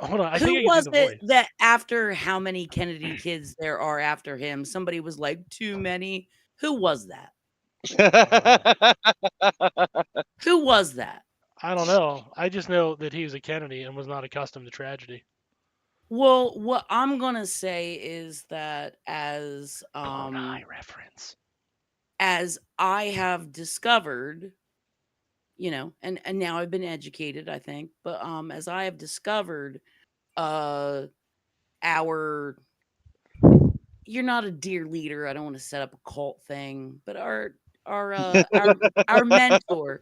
hold on. I Who think I can was do the it voice. that after how many Kennedy kids there are after him, somebody was like, too many? Who was that? Who was that? I don't know. I just know that he was a Kennedy and was not accustomed to tragedy. Well, what I'm gonna say is that Cohen reference. as I have discovered, and now I've been educated, I think, but as I have discovered, our you're not a dear leader. I don't want to set up a cult thing, but our mentor,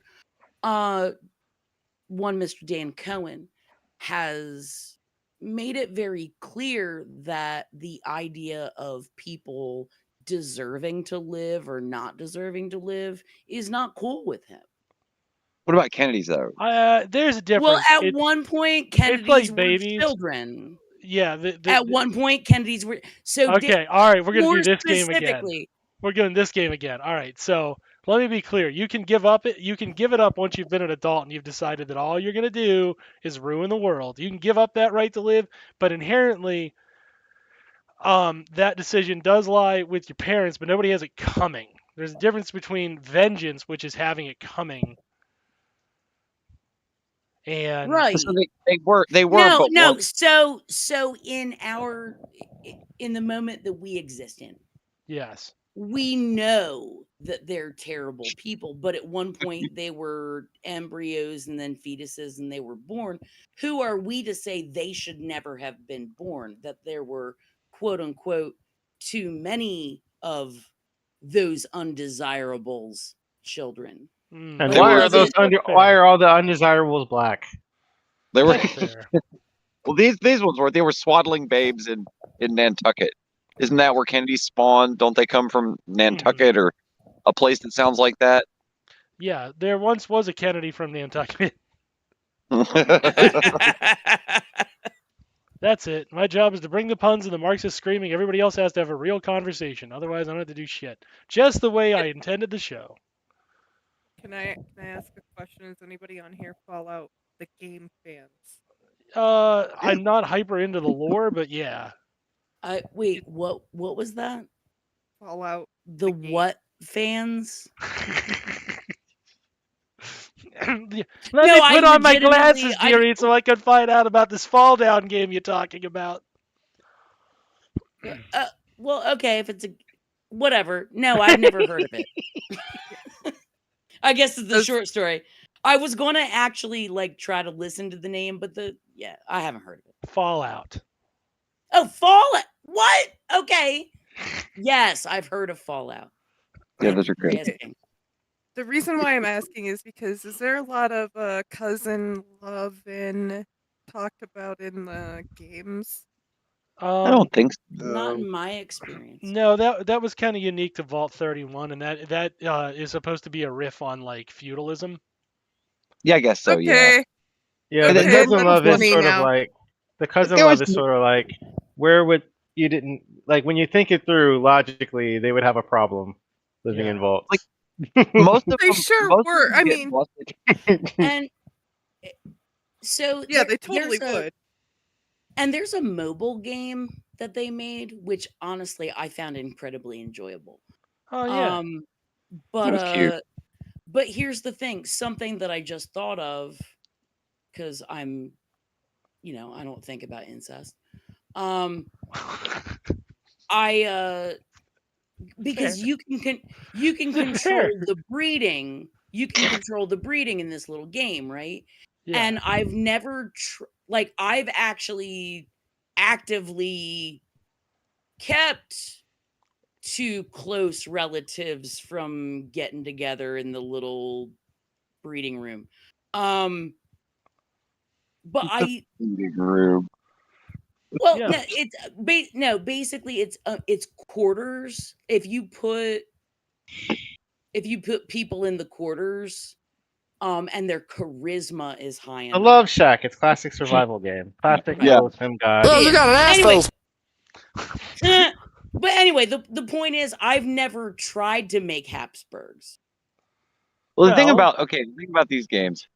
one Mr. Dan Cohen, has made it very clear that the idea of people deserving to live or not deserving to live is not cool with him. What about Kennedys though? There's a difference. Well, at one point, Kennedys were babies. children. Yeah. At one point, Kennedys were okay. All right, we're gonna more do this game again. specifically. We're doing this game again. All right. So let me be clear. You can give it up once you've been an adult and you've decided that all you're gonna do is ruin the world. You can give up that right to live, but inherently, that decision does lie with your parents, but nobody has it coming. There's a difference between vengeance, which is having it coming, and Right. So they were. No, but no. So in the moment that we exist in, yes, we know that they're terrible people, but at one point they were embryos and then fetuses and they were born. Who are we to say they should never have been born? That there were, quote unquote, too many of those undesirables children. And But why are all the undesirables black? They were. fair. Well, these ones were. They were swaddling babes in Nantucket. Isn't that where Kennedy spawned? Don't they come from Nantucket or a place that sounds like that? Yeah, there once was a Kennedy from Nantucket. That's it. My job is to bring the puns and the Marxist screaming. Everybody else has to have a real conversation. Otherwise, I don't have to do shit. Just the way I intended the show. Can I ask a question? Is anybody on here Fallout the game fans? I'm not hyper into the lore, but yeah. Wait, what was that? Fallout the what fans? Let me put on my glasses, dearie, so I can find out about this fall down game you're talking about. Well, okay, if it's a whatever. No, I've never heard of it. I guess it's the short story. I was going to actually try to listen to the name, but I haven't heard of it. Fallout. Oh, Fallout. What? Okay. Yes, I've heard of Fallout. Yeah, those are great. The reason why I'm asking is because is there a lot of cousin loving talked about in the games? I don't think so. Not in my experience. No, that was kind of unique to Vault 31, and that is supposed to be a riff on feudalism. Yeah, I guess so. Okay. Yeah, the cousin love is sort of like the cousin love is sort of like where would you didn't when you think it through logically, they would have a problem living in vaults. Most of they sure were. I mean, and so yeah, they totally would. And there's a mobile game that they made, which honestly I found incredibly enjoyable. Oh yeah. But here's the thing, something that I just thought of, because I'm, I don't think about incest. Because you can control the breeding. You can control the breeding in this little game, right? Yeah. And I've never I've actually actively kept two close relatives from getting together in the little breeding room. But well, yeah. No, basically it's quarters. If you put people in the quarters, and their charisma is high enough. A Love Shack. It's classic survival game. Classic Sim guy. Oh, you got an ass anyway, but anyway, the point is, I've never tried to make Habsburgs. Well, the thing about these games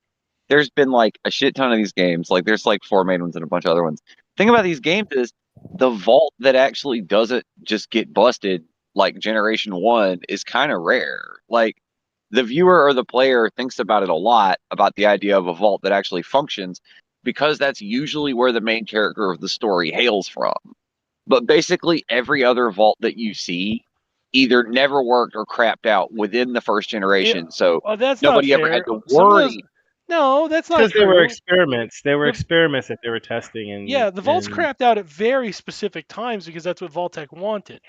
there's been like a shit ton of these games. Like there's like 4 main ones and a bunch of other ones. The thing about these games is the vault that actually doesn't just get busted like Generation 1 is kind of rare. Like the viewer or the player thinks about it a lot, about the idea of a vault that actually functions, because that's usually where the main character of the story hails from. But basically every other vault that you see either never worked or crapped out within the first generation. Yeah. So Well, that's nobody not ever fair. had to Some of worry. those, no, that's not Because true. they were experiments. They were The- experiments that they were testing. And Yeah, the vaults crapped out at very specific times because that's what Vault-Tec wanted.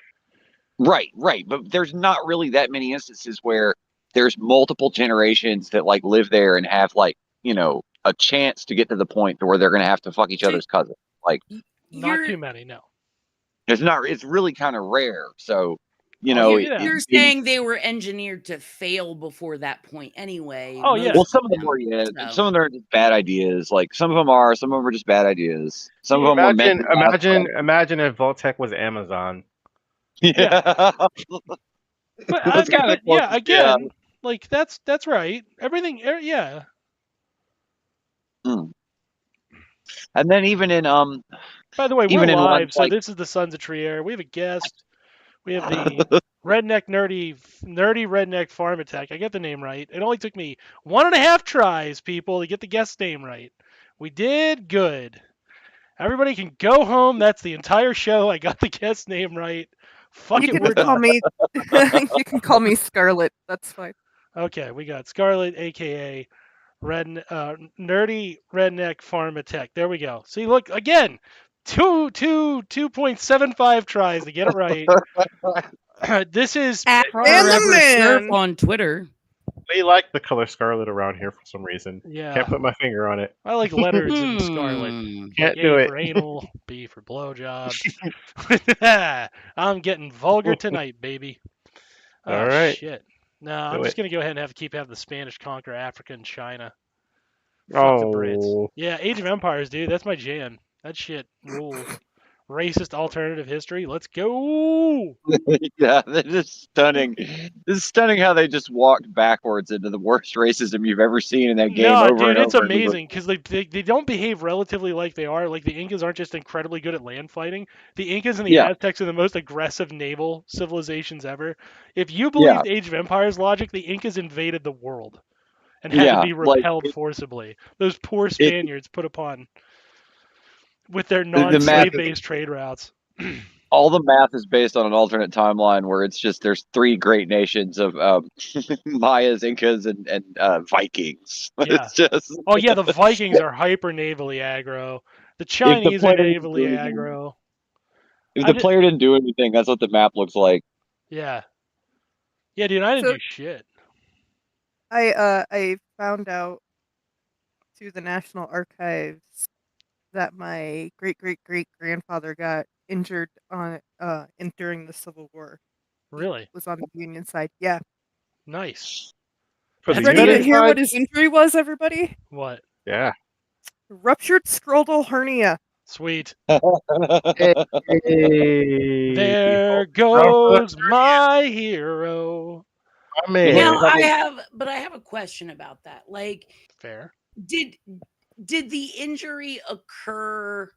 Right. But there's not really that many instances where there's multiple generations that like live there and have like, you know, a chance to get to the point to where they're going to have to fuck each other's cousins. Like, Not too many, no. it's really kind of rare. So, you Oh, know, yeah. You're saying they were engineered to fail before that point anyway. Oh, yeah. Well, some of them were, yeah. So. Some of them are just bad ideas. Like some of them are just bad ideas. Some of them were meant. Imagine if Vault-Tec was Amazon. Yeah. But That's kinda close, yeah, again, like that's right. Everything, yeah. And then even in By the way, we're even in live, ones so like this is the Sons of Trier. We have a guest. We have the nerdy redneck farm attack. I get the name right. It only took me 1.5 tries, people, to get the guest name right. We did good. Everybody can go home. That's the entire show. I got the guest name right. Fuck it, we're done. You can call me Scarlet. That's fine. Okay, we got Scarlet, aka nerdy redneck farm attack. There we go. See, look again. 2.75 tries to get it right. This is at Surf on Twitter. We like the color scarlet around here for some reason. Yeah. Can't put my finger on it. I like letters in scarlet. Can't A do it. for anal, B for blowjob. I'm getting vulgar tonight, baby. All right. Shit. No, I'm just gonna go ahead and keep having the Spanish conquer Africa and China. Fuck the Brits. Yeah, Age of Empires, dude. That's my jam. That shit rules. Racist alternative history. Let's go. Yeah, this is stunning. This is stunning how they just walked backwards into the worst racism you've ever seen in that game. No, over dude, and it's over amazing because they don't behave relatively like they are. Like the Incas aren't just incredibly good at land fighting. The Incas and the Aztecs are the most aggressive naval civilizations ever. If you believed Age of Empires logic, the Incas invaded the world and had to be repelled forcibly. Those poor Spaniards put upon with their non-slave-based trade routes. All the math is based on an alternate timeline where it's just there's 3 great nations of Mayas, Incas, and Vikings. Yeah. It's just oh yeah, the Vikings are hyper navally aggro. The Chinese are navally aggro. If the player didn't do anything, that's what the map looks like. Yeah. Yeah, dude, I didn't do shit. I found out through the National Archives that my great-great-great-grandfather got injured during the Civil War. Really? He was on the Union side. Yeah. Nice. Ready to hear what his injury was, everybody? What? Yeah. Ruptured scrotal hernia. Sweet. Hey. There goes my hero. Now I have a question about that. Like, fair. Did the injury occur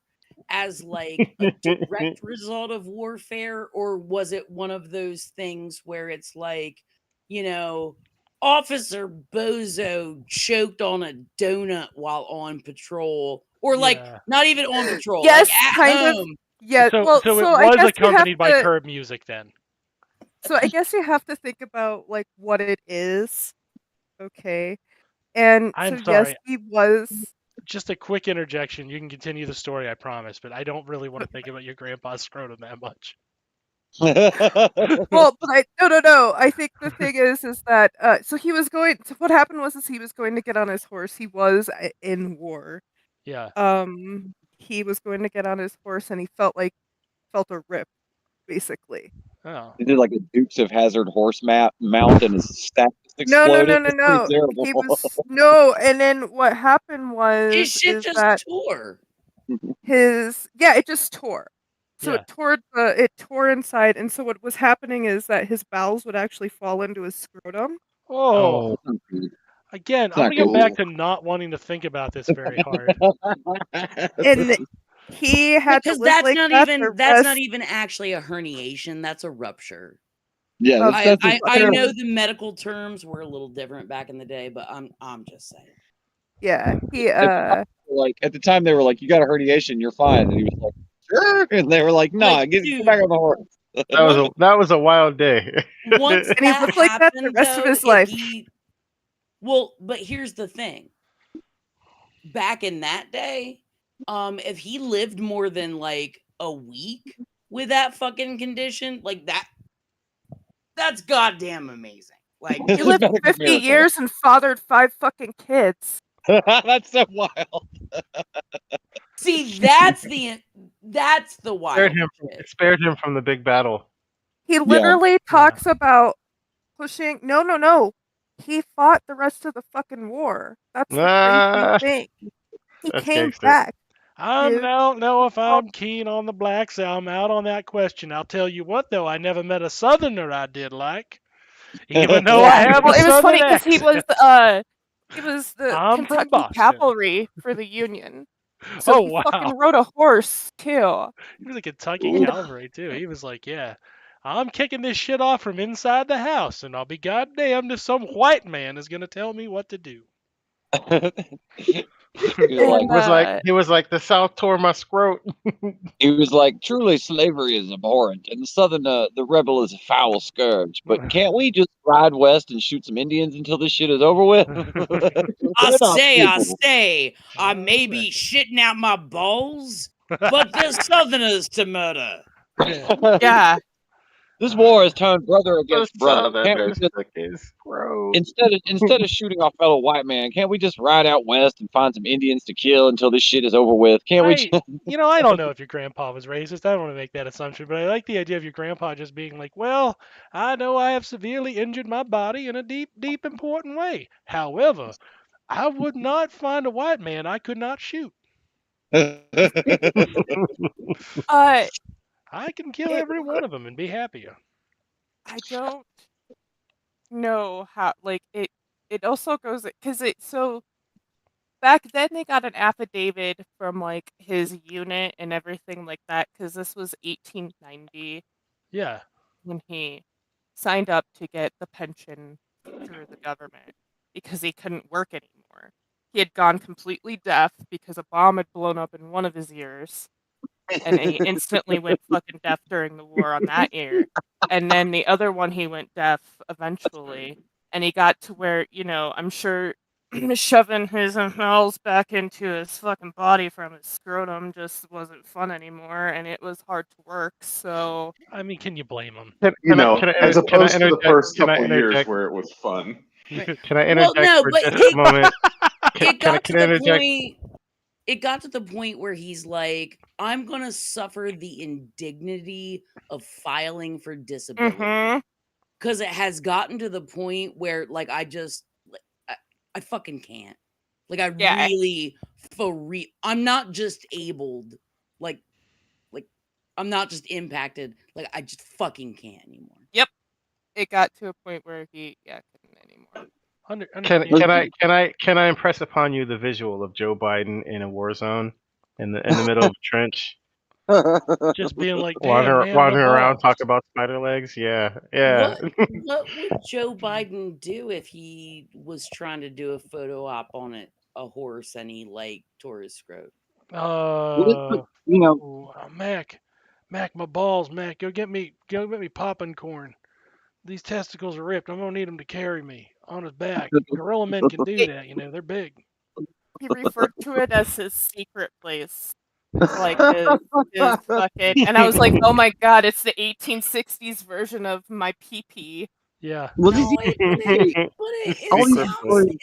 as like a direct result of warfare, or was it one of those things where it's like, you know, Officer Bozo choked on a donut while on patrol, or like not even on patrol, yes, like at kind home. of. Yeah, so well, it was accompanied by curb music then. So I guess you have to think about like what it is. Okay. And I'm so sorry. yes, he was. Just a quick interjection. You can continue the story, I promise, but I don't really want to think about your grandpa's scrotum that much. Well, but no. I think the thing is that so he was going. So what happened was he was going to get on his horse. He was in war. Yeah. He was going to get on his horse, and he felt a rip, basically. Oh. He did like a Dukes of Hazzard horse mount, and his staff exploded. No. He was and then what happened was his shit just tore. It just tore. So it tore inside, and so what was happening is that his bowels would actually fall into his scrotum. Oh. Again, I'm gonna go back to not wanting to think about this very hard. And he had to Because live like that the that's not rest even actually a herniation. That's a rupture. Yeah, of that's I know the medical terms were a little different back in the day, but I'm just saying. yeah. He like at the time they were like, "You got a herniation, you're fine," and he was like, "Sure," and they were like, "Nah, Like, get dude, back on the horse." That was a wild day. once and he that lived like that the happened, rest of though, his if life. he well, but here's the thing. Back in that day, if he lived more than like a week with that fucking condition, like that's goddamn amazing. Like He lived 50 years and fathered 5 fucking kids. That's so wild. see, that's the wild shit. It spared him from the big battle. He literally talks about pushing. No. He fought the rest of the fucking war. That's the crazy thing. He came back. If I'm keen on the blacks, I'm out on that question. I'll tell you what, though, I never met a Southerner I did like, even though I have a it was Southern funny because he was the I'm from Kentucky Boston. cavalry for the Union. So Oh, he wow. fucking rode a horse too. He was a Kentucky cavalry too. He was like, "Yeah, I'm kicking this shit off from inside the house, and I'll be goddamned if some white man is gonna tell me what to do." He was like the South tore my scrot. He was like, "Truly, slavery is abhorrent, and the Southern, the rebel is a foul scourge. But can't we just ride west and shoot some Indians until this shit is over with?" I stay. I may be shitting out my balls, but there's Southerners to murder. Yeah. This war has turned brother against brother. Can't we just, instead of shooting our fellow white man, can't we just ride out west and find some Indians to kill until this shit is over with? Can't we? I don't know if your grandpa was racist. I don't want to make that assumption, but I like the idea of your grandpa just being like, "Well, I know I have severely injured my body in a deep, deep, important way. However, I would not find a white man I could not shoot. I can kill every one of them and be happier." I don't know how, like, it also goes, because so back then they got an affidavit from, like, his unit and everything like that, because this was 1890. Yeah. When he signed up to get the pension through the government, because he couldn't work anymore. He had gone completely deaf because a bomb had blown up in one of his ears. And he instantly went fucking deaf during the war on that ear. And then the other one, he went deaf eventually. And he got to where, I'm sure shoving his inhales back into his fucking body from his scrotum just wasn't fun anymore, and it was hard to work. So I mean, can you blame him? As opposed to the first couple years where it was fun. Can I interject for just a moment? It got to the point where he's like, I'm going to suffer the indignity of filing for disability. Because it has gotten to the point where, like, I fucking can't. Like, really, I'm not just abled. Like, I'm not just impacted. Like, I just fucking can't anymore. Yep. It got to a point where he, couldn't anymore. Can I impress upon you the visual of Joe Biden in a war zone in the middle of a trench? Just being like, wandering around, talk about spider legs. Yeah. What would Joe Biden do if he was trying to do a photo op on a horse and he like tore his scrot? Mac, my balls, Mac, go get me popping corn. These testicles are ripped. I'm gonna need him to carry me on his back. Gorilla men can do that, they're big. He referred to it as his secret place. Like his fucking, and I was like, oh my god, it's the 1860s version of my pee-pee. Yeah. It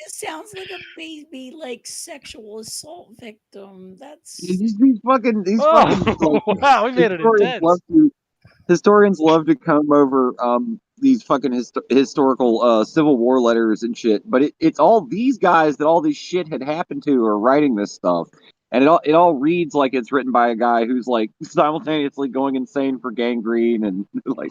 sounds like a baby, like sexual assault victim. That's these fucking wow, we made it intense. Historians love to come over these fucking historical Civil War letters and shit, but it's all these guys that all this shit had happened to are writing this stuff. and it all reads like it's written by a guy who's like simultaneously going insane for gangrene and like.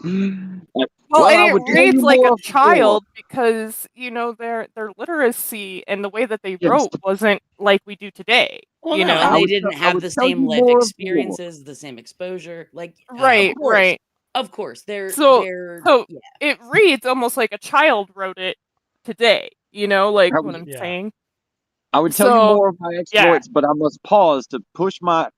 Well, I and would it tell you reads like a more. child because their literacy and the way that they Yes. wrote wasn't like we do today. Well, You no, know, and I they would didn't I have would the tell same you life more. experiences, the same exposure. Like, right, right. of course, So yeah. it reads almost like a child wrote it today. You know, like I what would, I'm saying. I would tell you So more of my exploits, but I must pause to push my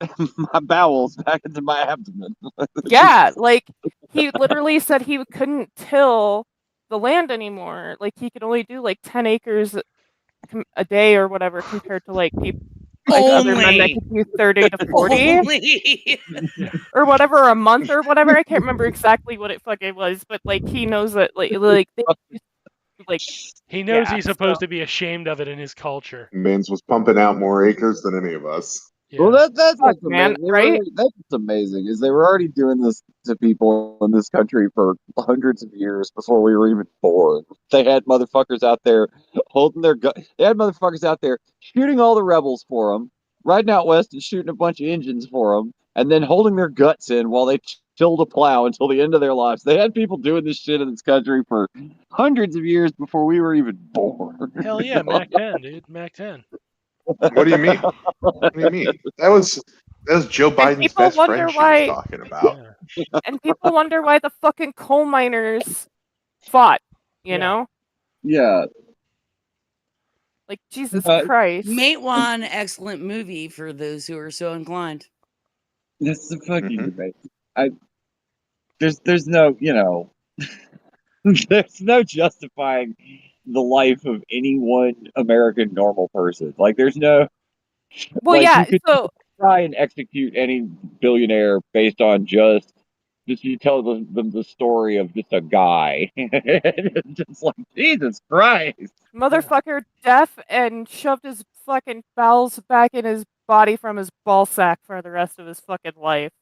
my bowels back into my abdomen. yeah, like he literally said he couldn't till the land anymore. Like he could only do like 10 acres a day or whatever compared to like people like other men that could do 30 to 40 or whatever a month or whatever. I can't remember exactly what it fucking was, but like he knows that like he knows yeah, he's supposed to be ashamed of it in his culture. Mans was pumping out more acres than any of us. Yeah. Well, that's Fuck, what's man, amazing. right? That's what's amazing is they were already doing this to people in this country for hundreds of years before we were even born. They had motherfuckers out there holding their gun. They had motherfuckers out there shooting all the rebels for them, riding out west and shooting a bunch of Indians for them, and then holding their guts in while they tilled a plow until the end of their lives. They had people doing this shit in this country for hundreds of years before we were even born. Hell yeah, Mac 10, dude. Mac 10. What do you mean? What do you mean? That was Joe Biden's best friend she was talking about. Yeah. And people wonder why the fucking coal miners fought, you know? Yeah. Like, Jesus Christ. Mate One, excellent movie for those who are so inclined. That's the fucking debate. There's no, there's no justifying the life of any one American normal person. Like, there's no, well, like, yeah, you could so try and execute any billionaire based on just you tell them the story of just a guy. It's just like, Jesus Christ. motherfucker deaf and shoved his fucking bowels back in his body from his ball sack for the rest of his fucking life.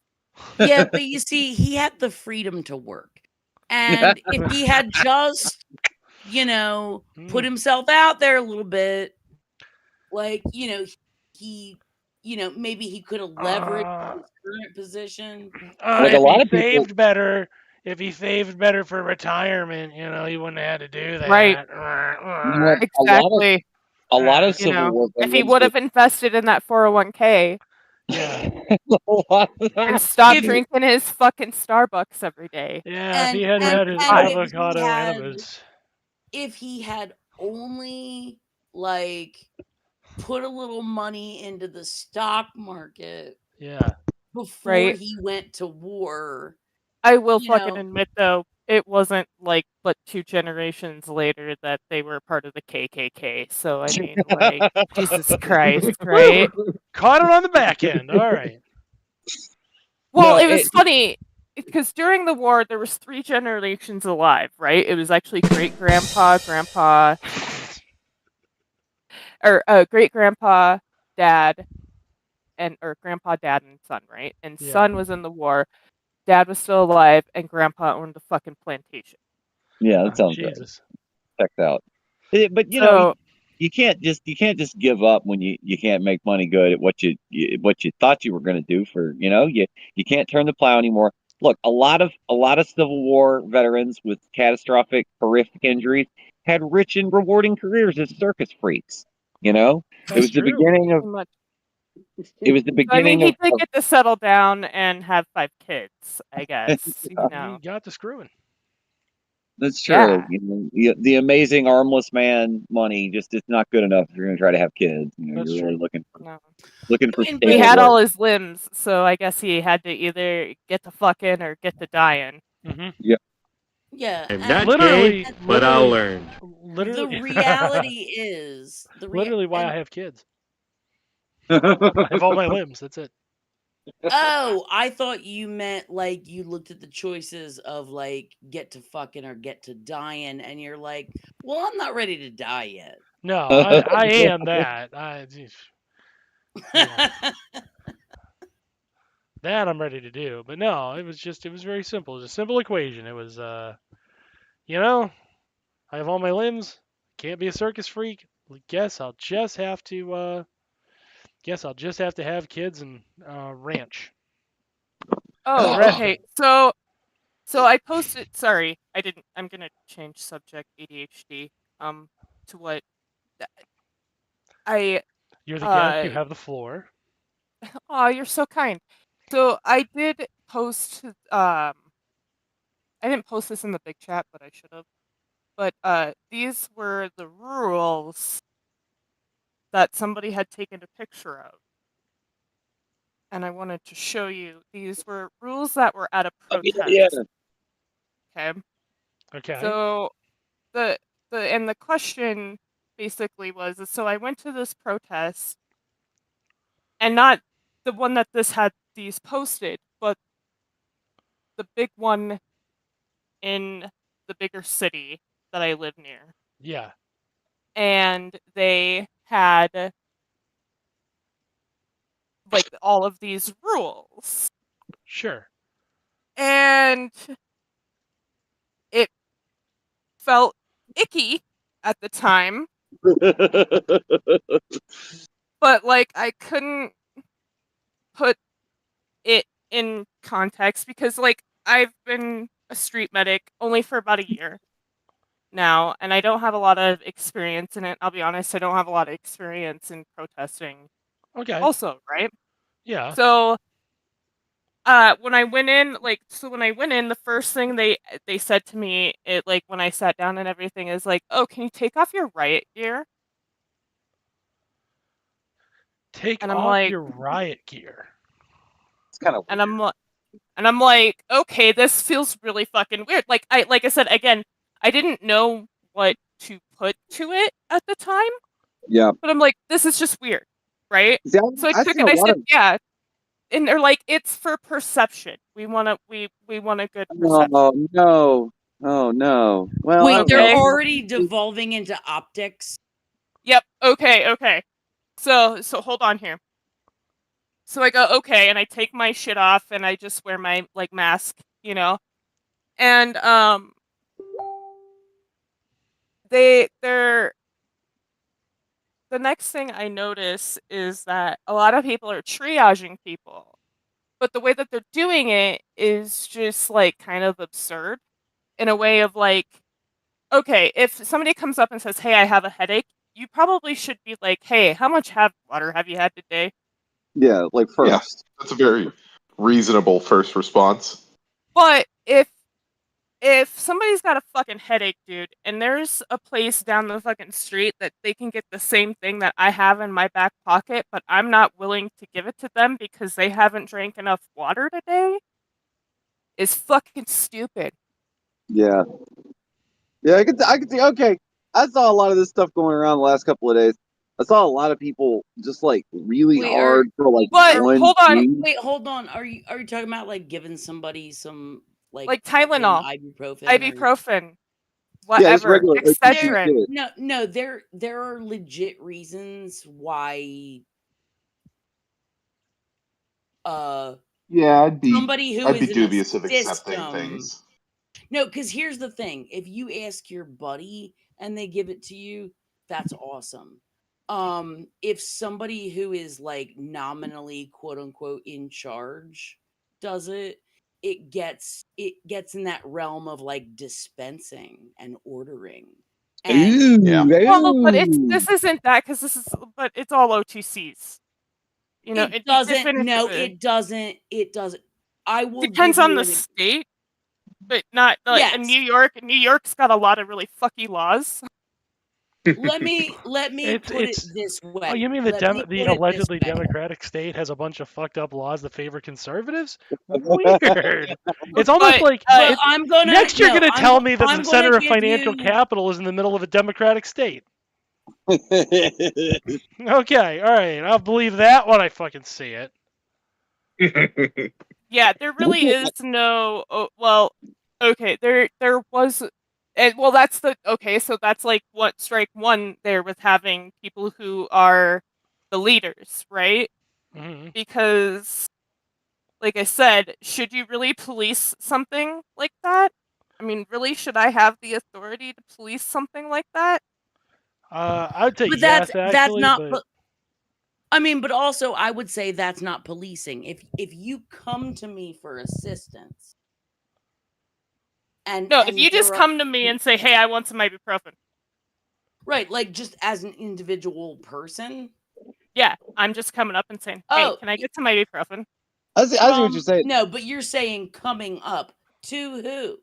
Yeah, but you see, he had the freedom to work. And if he had just, put himself out there a little bit, like, he, maybe he could have leveraged his current position. Like, a lot of people saved better, if he saved better for retirement, he wouldn't have had to do that. Right. Exactly. A lot of Civil War if he would have invested in that 401k. Yeah. And stop drinking his fucking Starbucks every day. Yeah, if he hadn't had his avocado enemas. If he had only, like, put a little money into the stock market. Yeah. Before he went to war. I will fucking admit, though, it wasn't like but 2 generations later that they were part of the KKK. So, I mean, like, Jesus Christ, right? Caught it on the back end. All right. Well, it was funny because during the war, there was 3 generations alive, right? It was actually great-grandpa, grandpa, or great-grandpa, dad, or grandpa, dad, and son, right? And son was in the war. Dad was still alive, and grandpa owned the fucking plantation. Yeah, that sounds right. Checked out. But you can't just give up when you can't make money good at what you thought you were going to do for you can't turn the plow anymore. Look, a lot of Civil War veterans with catastrophic, horrific injuries had rich and rewarding careers as circus freaks. It was the beginning of. It was the beginning. He did get to settle down and have 5 kids, I guess. He got the screwing. That's true. Yeah. The amazing armless man money just is not good enough if you're going to try to have kids. You're really looking for. He had all his limbs, so I guess he had to either get to fucking or get to dying. Mm-hmm. Yeah. Yeah. I'm not gay, but I'll learn. The reality is literally why I have kids. I have all my limbs. That's it. Oh, I thought you meant like you looked at the choices of like get to fucking or get to dying, and you're like, well, I'm not ready to die yet. No, I am that. That I'm ready to do. But no, it was very simple. It was a simple equation. It was, I have all my limbs. Can't be a circus freak. Guess I'll just have to Guess I'll just have to have kids and ranch. Oh, okay. So I posted. Sorry, I didn't. I'm gonna change subject. ADHD. To what I. You're the guest. You have the floor. Oh, you're so kind. So I did post. I didn't post this in the big chat, but I should have. But these were the rules that somebody had taken a picture of. And I wanted to show you. These were rules that were at a protest. Yeah. Okay. Okay. So the question basically was, so I went to this protest, and not the one that this had these posted, but the big one in the bigger city that I live near. Yeah. And they had like all of these rules. Sure. And it felt icky at the time. But like I couldn't put it in context because like I've been a street medic only for about a year now, and I don't have a lot of experience in it. I'll be honest, I don't have a lot of experience in protesting. Okay. Also, right? Yeah. So when I went in, the first thing they said to me, like when I sat down and everything, is like, "Oh, can you take off your riot gear?" Take And I'm off like, your riot gear. It's kind of. and I'm like, okay, this feels really fucking weird. Like I said again, I didn't know what to put to it at the time. Yeah. But I'm like, this is just weird, right? See, So I took it. I said, yeah. And they're like, it's for perception. We want a good perception. Oh no! Oh no! Well, wait, okay. they're already devolving into optics. Yep. Okay. So hold on here. So I go, okay, and I take my shit off and I just wear my like mask, you know. And they're the next thing I notice is that a lot of people are triaging people. But the way that they're doing it is just like kind of absurd in a way of like, okay, if somebody comes up and says, "Hey, I have a headache," you probably should be like, "Hey, how much water have you had today?" Yeah, like first. Yeah, that's a very reasonable first response. But if somebody's got a fucking headache, dude, and there's a place down the fucking street that they can get the same thing that I have in my back pocket, but I'm not willing to give it to them because they haven't drank enough water today, is fucking stupid. Yeah. Yeah, I could see. Okay, I saw a lot of this stuff going around the last couple of days. I saw a lot of people just like really hard for like one. Hold on. Wait, hold on. Are you talking about like giving somebody some like Tylenol, ibuprofen, whatever, Excedrin? No, there are legit reasons why. Yeah, I'd be dubious of accepting things. No, because here's the thing: if you ask your buddy and they give it to you, that's awesome. If somebody who is like nominally quote unquote in charge does it, it gets in that realm of like dispensing and ordering. And well, but this isn't that, because but it's all OTCs. You know, it doesn't. No, it doesn't. It doesn't. I will. Depends on the state, but not like in New York. New York's got a lot of really fucky laws. Let me put it this way. Oh, you mean the allegedly democratic state has a bunch of fucked up laws that favor conservatives? Weird. It's almost like next you're going to tell me that the center of financial capital is in the middle of a democratic state. Okay, all right, I'll believe that when I fucking see it. Yeah, there really is no. Well, okay, there was. Well, that's so that's like what strike one there with having people who are the leaders, right? Mm-hmm. Because, like I said, should you really police something like that? I mean, really, should I have the authority to police something like that? I would say yes, actually. I mean, but also I would say that's not policing. If you come to me for assistance, and if you just come to me and say, "Hey, I want some ibuprofen," right, like just as an individual person. Yeah, I'm just coming up and saying, "Hey, can I get some ibuprofen?" I see what you're saying. No, but you're saying coming up to who?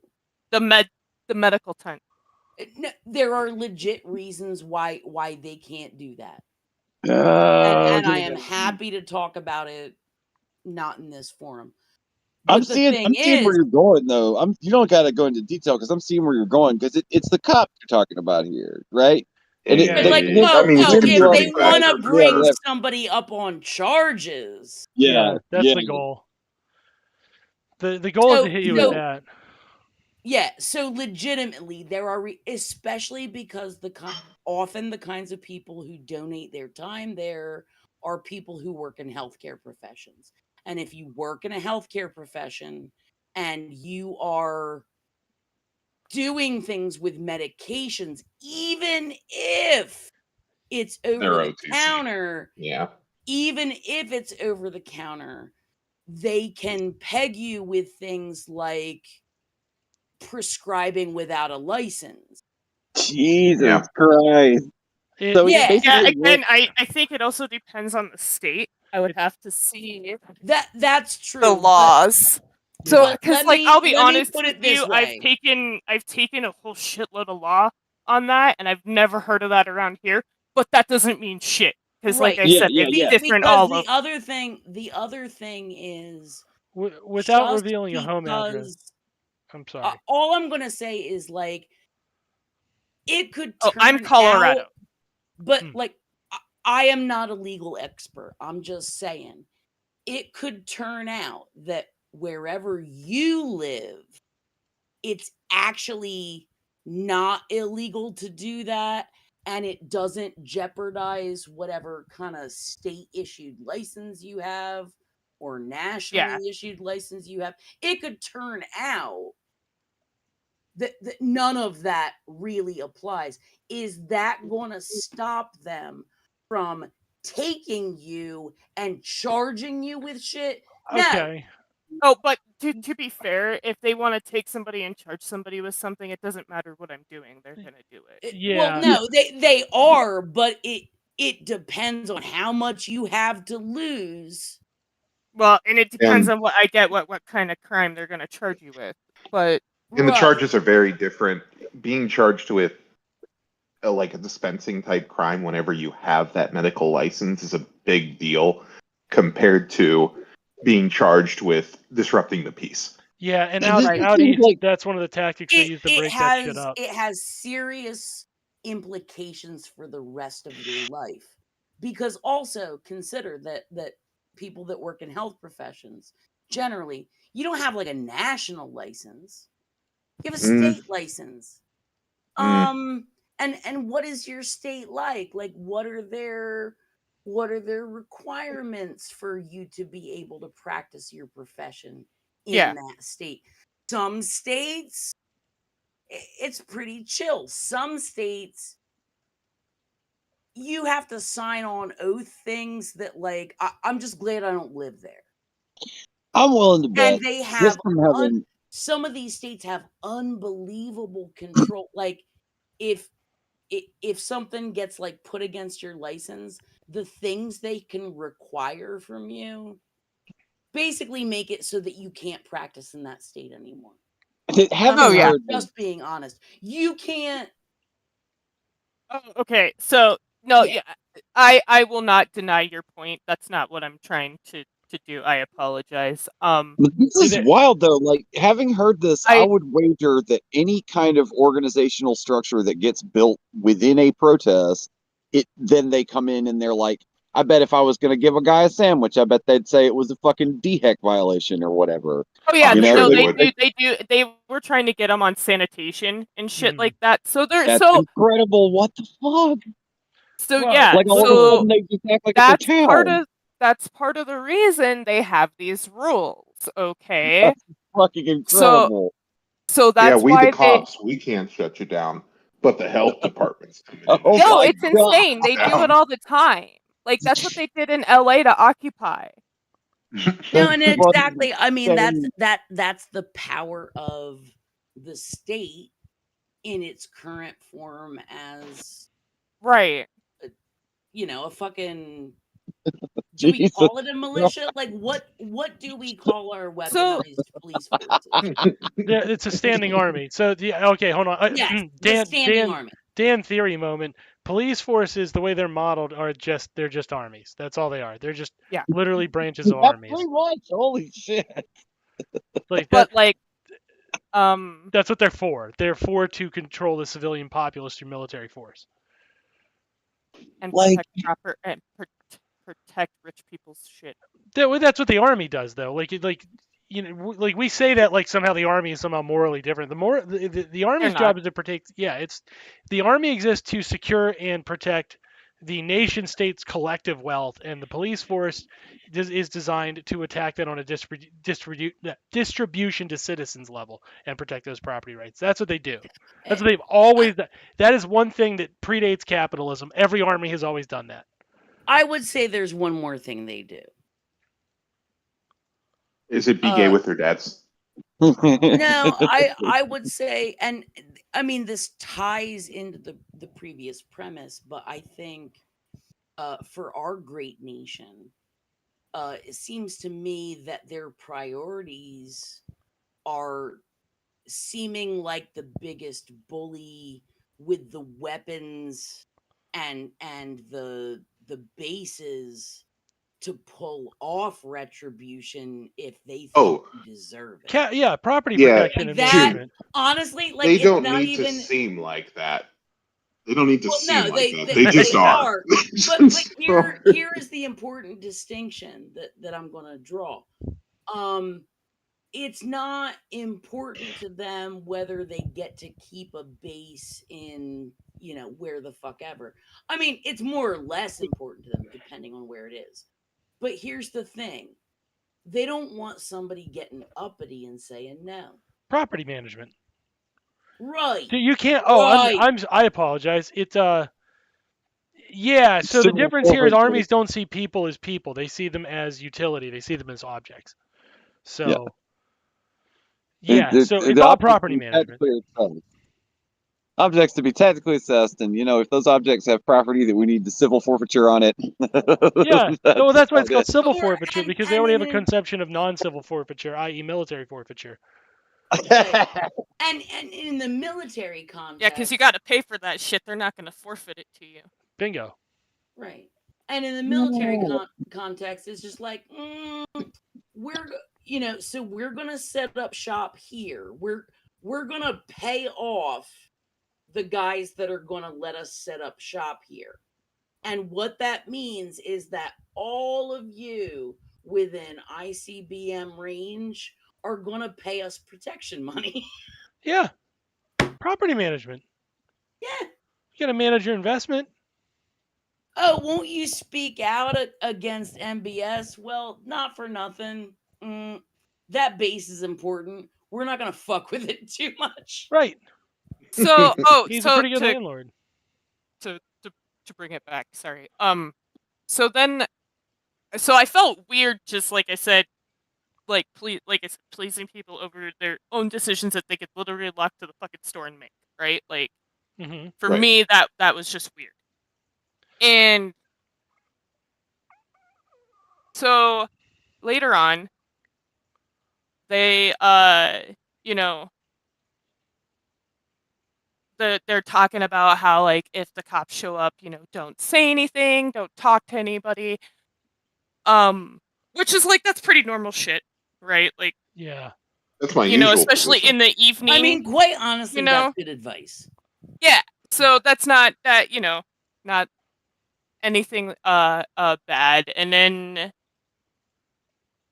The medical tent. No, there are legit reasons why they can't do that. And I am happy to talk about it, not in this forum. But I'm seeing where you're going, though. You don't got to go into detail because I'm seeing where you're going because it's the cop you're talking about here, right? And Yeah, if they want to bring somebody up on charges, that's the goal. The goal is to hit you with that. Yeah, so legitimately, there are, especially because often the kinds of people who donate their time there are people who work in healthcare professions. And if you work in a healthcare profession and you are doing things with medications, even if it's over the counter, even if it's over the counter, they can peg you with things like prescribing without a license. Jesus Christ. Again, I think it also depends on the state. I would have to see that's true. The laws. So, because I'll be honest with you, I've taken a whole shitload of law on that, and I've never heard of that around here. But that doesn't mean shit, because like I said, it's different all over. The other thing is without revealing a home address. I'm sorry. All I'm gonna say is like it could turn I'm Colorado. out, but like I am not a legal expert. I'm just saying it could turn out that wherever you live, it's actually not illegal to do that, and it doesn't jeopardize whatever kind of state issued license you have or nationally issued license you have. It could turn out that none of that really applies. Is that going to stop them from taking you and charging you with shit? Okay. No. Oh, but to be fair, if they want to take somebody and charge somebody with something, it doesn't matter what I'm doing. They're going to do it. Well, no, they are, but it depends on how much you have to lose. Well, and it depends on what I get, what kind of crime they're going to charge you with. But the charges are very different. Being charged with like a dispensing type crime whenever you have that medical license is a big deal compared to being charged with disrupting the peace. Yeah, and out east, that's one of the tactics they use to break that shit up. It has serious implications for the rest of your life. Because also consider that people that work in health professions, generally, you don't have like a national license. You have a state license. And what is your state like? Like what are their requirements for you to be able to practice your profession in that state? Some states it's pretty chill. Some states you have to sign on oath things that like I'm just glad I don't live there. I'm willing to bet. And they have some of these states have unbelievable control. Like if something gets like put against your license, the things they can require from you basically make it so that you can't practice in that state anymore. Just being honest, you can't. Oh, okay, so no, I will not deny your point. That's not what I'm trying to do. I apologize. This is wild though. Like having heard this, I would wager that any kind of organizational structure that gets built within a protest, then they come in and they're like, I bet if I was going to give a guy a sandwich, I bet they'd say it was a fucking DHEC violation or whatever. Oh yeah, they were trying to get them on sanitation and shit like that. So that's incredible. What the fuck? So like all of a sudden they just act like that's part of the reason they have these rules. Okay, that's fucking incredible. So that's we the cops we can't shut you down, but the health department's no, it's insane. They do it all the time. Like that's what they did in LA to occupy. No, and exactly. I mean, that's the power of the state in its current form as right. A fucking. Do we call it a militia? Like what do we call our weaponized police forces? It's a standing army. So okay, hold on. Yes, the standing army. Dan theory moment. Police forces, the way they're modeled, they're just armies. That's all they are. They're just literally branches of armies. Pretty much. Holy shit. Like but that, like, that's what they're for. They're for to control the civilian populace through military force. And Like- protect rich people's shit. That's what the army does, though. Like we say that like somehow the army is somehow morally different. The army's job is to protect. Yeah, it's the army exists to secure and protect the nation state's collective wealth, and the police force is designed to attack that on a distribution to citizens level and protect those property rights. That's what they do. That's what they've always done. That is one thing that predates capitalism. Every army has always done that. I would say there's one more thing they do. Is it be gay with their dads? No, I would say, and I mean this ties into the previous premise, but I think for our great nation, it seems to me that their priorities are seeming like the biggest bully with the weapons and the bases to pull off retribution if they think you deserve it. Property protection and management. Honestly, like they don't not need even... to seem like that. They don't need to seem no, like that. They just are. But here is the important distinction that I'm going to draw. It's not important to them whether they get to keep a base in, where the fuck ever. I mean, it's more or less important to them depending on where it is. But here's the thing. They don't want somebody getting uppity and saying no. Property management. Right. So you can't. Right. I apologize. It's yeah. So the difference here is armies don't see people as people. They see them as utility. They see them as objects. So so it's all property management. Objects to be tactically assessed, and if those objects have property that we need the civil forfeiture on it. That's why it's called civil forfeiture, because they already have a conception of non-civil forfeiture, i.e., military forfeiture. And in the military context, yeah, because you got to pay for that shit. They're not going to forfeit it to you. Bingo. Right. And in the military context, it's just like so we're gonna set up shop here. We're gonna pay off the guys that are gonna let us set up shop here. And what that means is that all of you within ICBM range are gonna pay us protection money. Yeah. Property management. Yeah. You gotta manage your investment. Oh, won't you speak out against MBS? Well, not for nothing. That base is important. We're not going to fuck with it too much. Right. So, he's a pretty good landlord. To bring it back, sorry. So I felt weird, just like I said, pleasing people over their own decisions that they could literally walk to the fucking store and make, right? Like, for me, that was just weird. And so later on, they they're talking about how, like, if the cops show up, don't say anything, don't talk to anybody, which is like, that's pretty normal shit, right? Like, yeah, that's my usual especially position. in the evening. I mean, quite honestly, that's good advice. Yeah, so that's not that, not anything bad. And then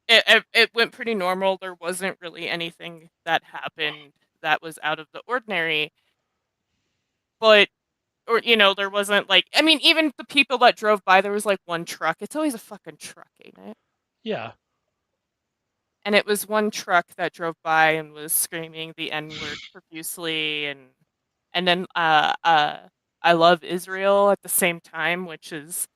it went pretty normal. There wasn't really anything that happened that was out of the ordinary. But, there wasn't, like, I mean, even the people that drove by, there was like one truck. It's always a fucking truck, ain't it? Yeah. And it was one truck that drove by and was screaming the N-word profusely, and then I love Israel at the same time, which is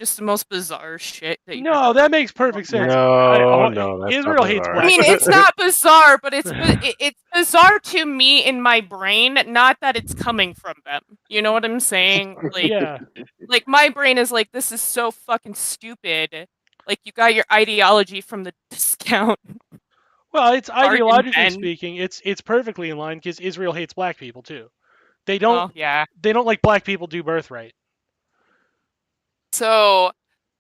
just the most bizarre shit that you No, that makes perfect sense. No, that's Israel not hates bizarre. black I mean, people. it's not bizarre, but it's bizarre to me in my brain, not that it's coming from them. You know what I'm saying? Like my brain is like, this is so fucking stupid. Like you got your ideology from the discount. Well, it's bargain ideologically bin. speaking, it's perfectly in line because Israel hates black people too. They Oh, don't yeah. they don't like black people do birthright. So,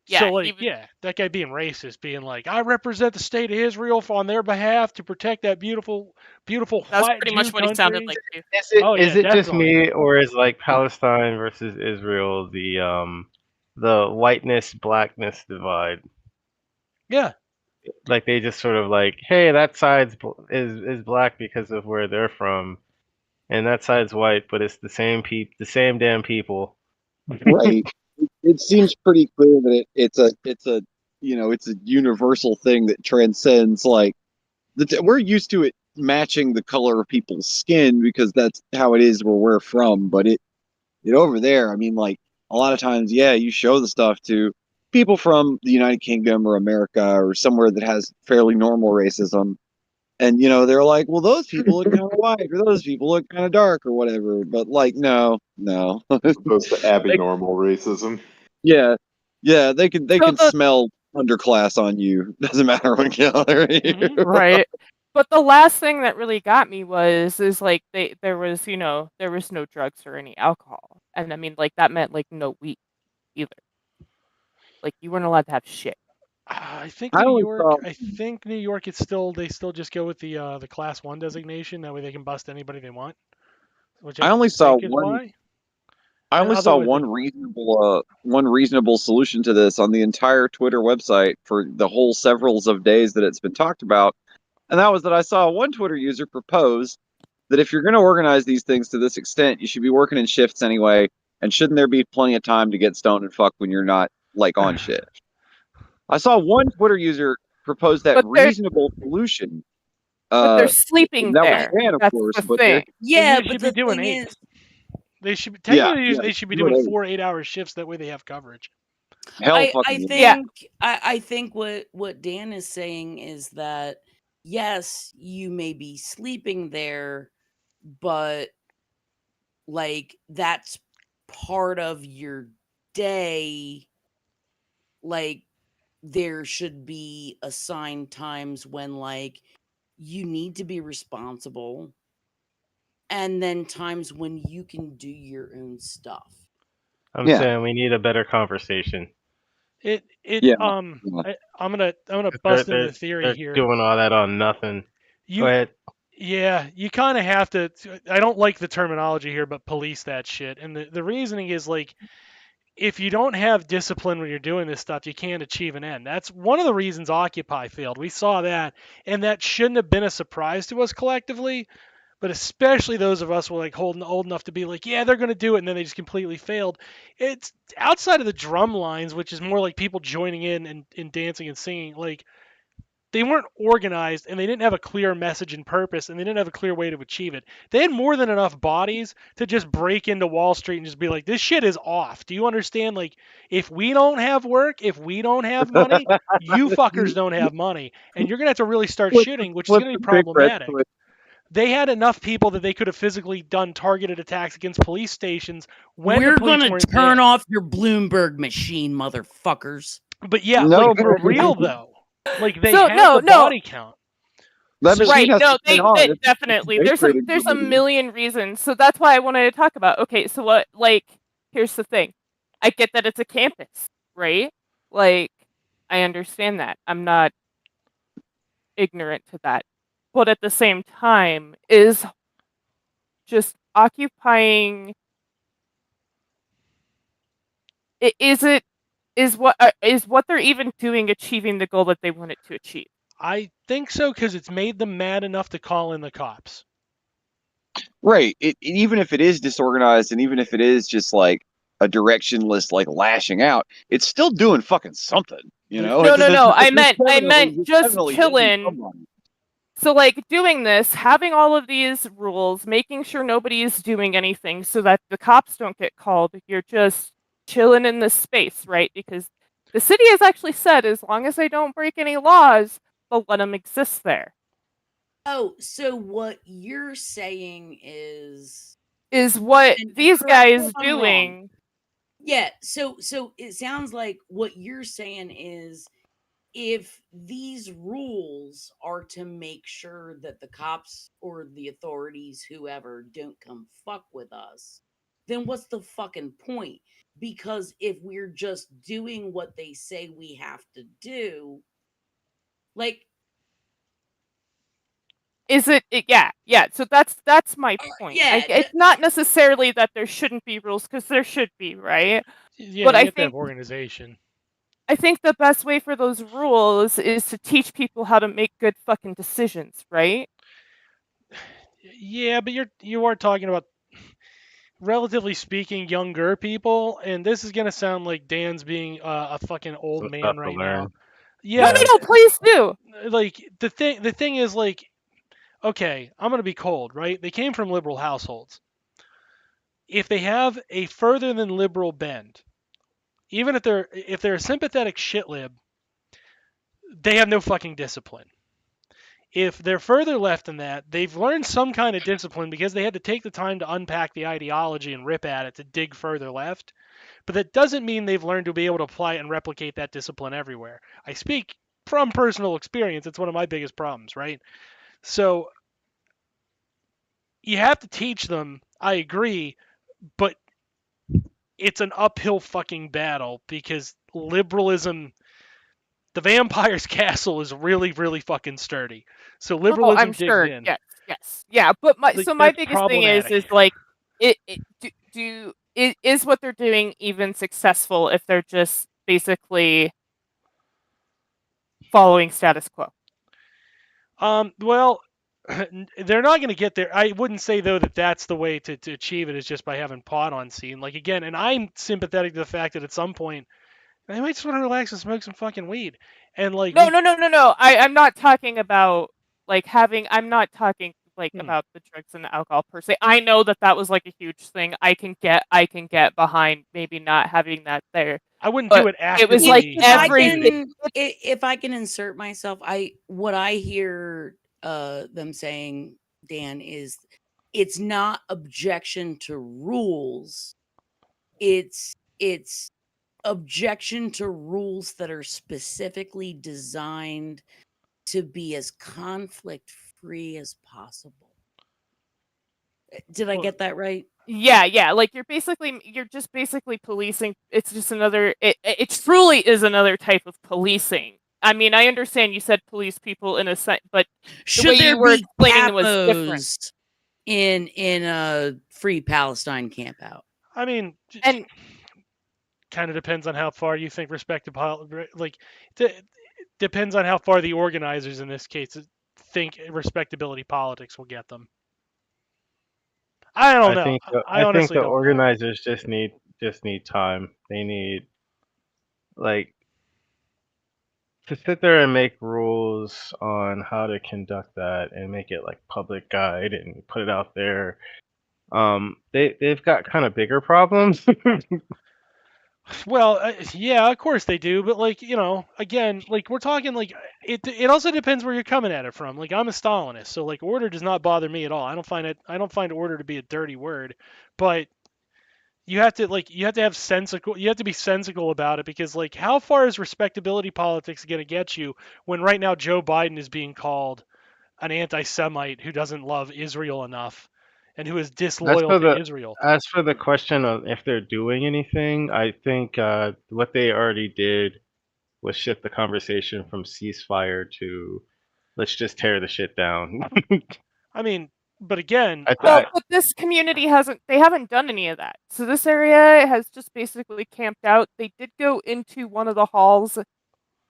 yeah, So like, that guy being racist, being like, I represent the state of Israel on their behalf to protect that beautiful, beautiful that's white pretty Jew much what he sounded country. like too. Is it just definitely. me, or is like Palestine versus Israel the whiteness blackness divide? Yeah. Like they just sort of like, hey, that side's is black because of where they're from, and that side's white, but it's the same damn people. Right. It seems pretty clear that it's a it's a universal thing that transcends like we're used to it matching the color of people's skin because that's how it is where we're from. But it over there, I mean, like a lot of times, yeah, you show the stuff to people from the United Kingdom or America or somewhere that has fairly normal racism. And they're like, well, those people look kind of white, or those people look kind of dark, or whatever. But like, no. Opposed to abnormal racism. Yeah, they can So smell underclass on you. Doesn't matter what color. right. But the last thing that really got me is like there was no drugs or any alcohol. And I mean like that meant like no weed either. Like you weren't allowed to have shit. I think I New always York. thought I think New York. They still just go with the class 1 designation. That way they can bust anybody they want. Which I I only saw think is one. why. I And only saw otherwise, one reasonable solution to this on the entire Twitter website for the whole severals of days that it's been talked about, and that was that I saw one Twitter user propose that if you're going to organize these things to this extent, you should be working in shifts anyway, and shouldn't there be plenty of time to get stoned and fuck when you're not like on shift? I saw one Twitter user propose that But reasonable solution. they're sleeping That was there. banned, of That's course, the but thing. Yeah, they but should be the doing thing 8. is, They should yeah, they should be doing doing 8. 4 8-hour shifts. That way they have coverage. Hell, I fucking think I think what Dan is saying is that yes, you may be sleeping there, but like that's part of your day. Like there should be assigned times when like you need to be responsible, and then times when you can do your own stuff. I'm saying we need a better conversation. I'm gonna bust into the theory They're here. doing all that on nothing. Go ahead. Yeah, you kind of have to. I don't like the terminology here, but police that shit. And the reasoning is like, if you don't have discipline when you're doing this stuff, you can't achieve an end. That's one of the reasons Occupy failed. We saw that, and that shouldn't have been a surprise to us collectively. But especially those of us who were like holding old enough to be like, yeah, they're going to do it, and then they just completely failed. It's outside of the drum lines, which is more like people joining in and dancing and singing. Like, they weren't organized, and they didn't have a clear message and purpose, and they didn't have a clear way to achieve it. They had more than enough bodies to just break into Wall Street and just be like, this shit is off. Do you understand? Like, if we don't have work, if we don't have money, you fuckers don't have money, and you're going to have to really start shooting, which is going to be problematic. They had enough people that they could have physically done targeted attacks against police stations when we're the police gonna weren't turn there. off your Bloomberg machine, motherfuckers. But yeah, No, like for real though, like they So, had the body count. That machine has to stay on. They definitely. There's a million reasons. So that's why I wanted to talk about. Okay, so what? Like, here's the thing. I get that it's a campus, right? Like, I understand that. I'm not ignorant to that. But at the same time, is just occupying. Is what they're even doing achieving the goal that they want it to achieve? I think so, because it's made them mad enough to call in the cops. Right. Even if it is disorganized, and even if it is just like a directionless, like lashing out, it's still doing fucking something. No. I meant just killing. So, like, doing this, having all of these rules, making sure nobody is doing anything so that the cops don't get called, you're just chilling in this space, right? Because the city has actually said as long as they don't break any laws, they'll let them exist there. Oh, so what you're saying is what these guys I'm wrong. doing. Yeah, so it sounds like what you're saying is if these rules are to make sure that the cops or the authorities, whoever, don't come fuck with us, then what's the fucking point? Because if we're just doing what they say we have to do, like, is it yeah. So that's my point. yeah, It's not necessarily that there shouldn't be rules, because there should be, right? Yeah, but you I have to have think organization. I think the best way for those rules is to teach people how to make good fucking decisions, right? Yeah, but you are talking about, relatively speaking, younger people, and this is gonna sound like Dan's being a fucking old Some man stuff to right now. learn. Yeah, No, please do. like the thing is, like, okay, I'm gonna be cold, right? They came from liberal households. If they have a further than liberal bend, even if they're a sympathetic shitlib, they have no fucking discipline. If they're further left than that, they've learned some kind of discipline because they had to take the time to unpack the ideology and rip at it to dig further left. But that doesn't mean they've learned to be able to apply it and replicate that discipline everywhere. I speak from personal experience. It's one of my biggest problems, right? So you have to teach them, I agree, but it's an uphill fucking battle because liberalism, the vampire's castle, is really, really fucking sturdy. So Oh, I'm liberalism digs sure. in. Yes. Yeah, but my Like, my that's biggest thing problematic. is like is what they're doing even successful if they're just basically following status quo? Well, they're not going to get there. I wouldn't say, though, that that's the way to achieve it, is just by having pot on scene. Like, again, and I'm sympathetic to the fact that at some point they might just want to relax and smoke some fucking weed. And like, No. I'm not talking about like having. I'm not talking like about the drugs and the alcohol per se. I know that was like a huge thing. I can get behind maybe not having that there. I wouldn't But do it it was like actively. everything. If I can insert myself, what I hear them saying, Dan, is it's not objection to rules. It's objection to rules that are specifically designed to be as conflict free as possible. Did I get that right? Yeah. Like you're just basically policing. It's just another. It truly is another type of policing. I mean, I understand you said police people in a sense, but the way you were explaining it was different. In a free Palestine campout. I mean, and kind of depends on how far you think depends on how far the organizers in this case think respectability politics will get them. I don't know. I think honestly the don't know. organizers just need time. They need, like, to sit there and make rules on how to conduct that and make it like public guide and put it out there. They've got kind of bigger problems. Well, yeah, of course they do, but like, again, like we're talking, like, it also depends where you're coming at it from. Like, I'm a Stalinist, so like order does not bother me at all. I don't find order to be a dirty word, but you have to have sensical, you have to be sensical about it, because like, how far is respectability politics going to get you when right now Joe Biden is being called an anti-Semite who doesn't love Israel enough and who is disloyal to Israel? As for the question of if they're doing anything, I think what they already did was shift the conversation from ceasefire to let's just tear the shit down. I mean, but again, but this community haven't done any of that. So this area has just basically camped out. They did go into one of the halls.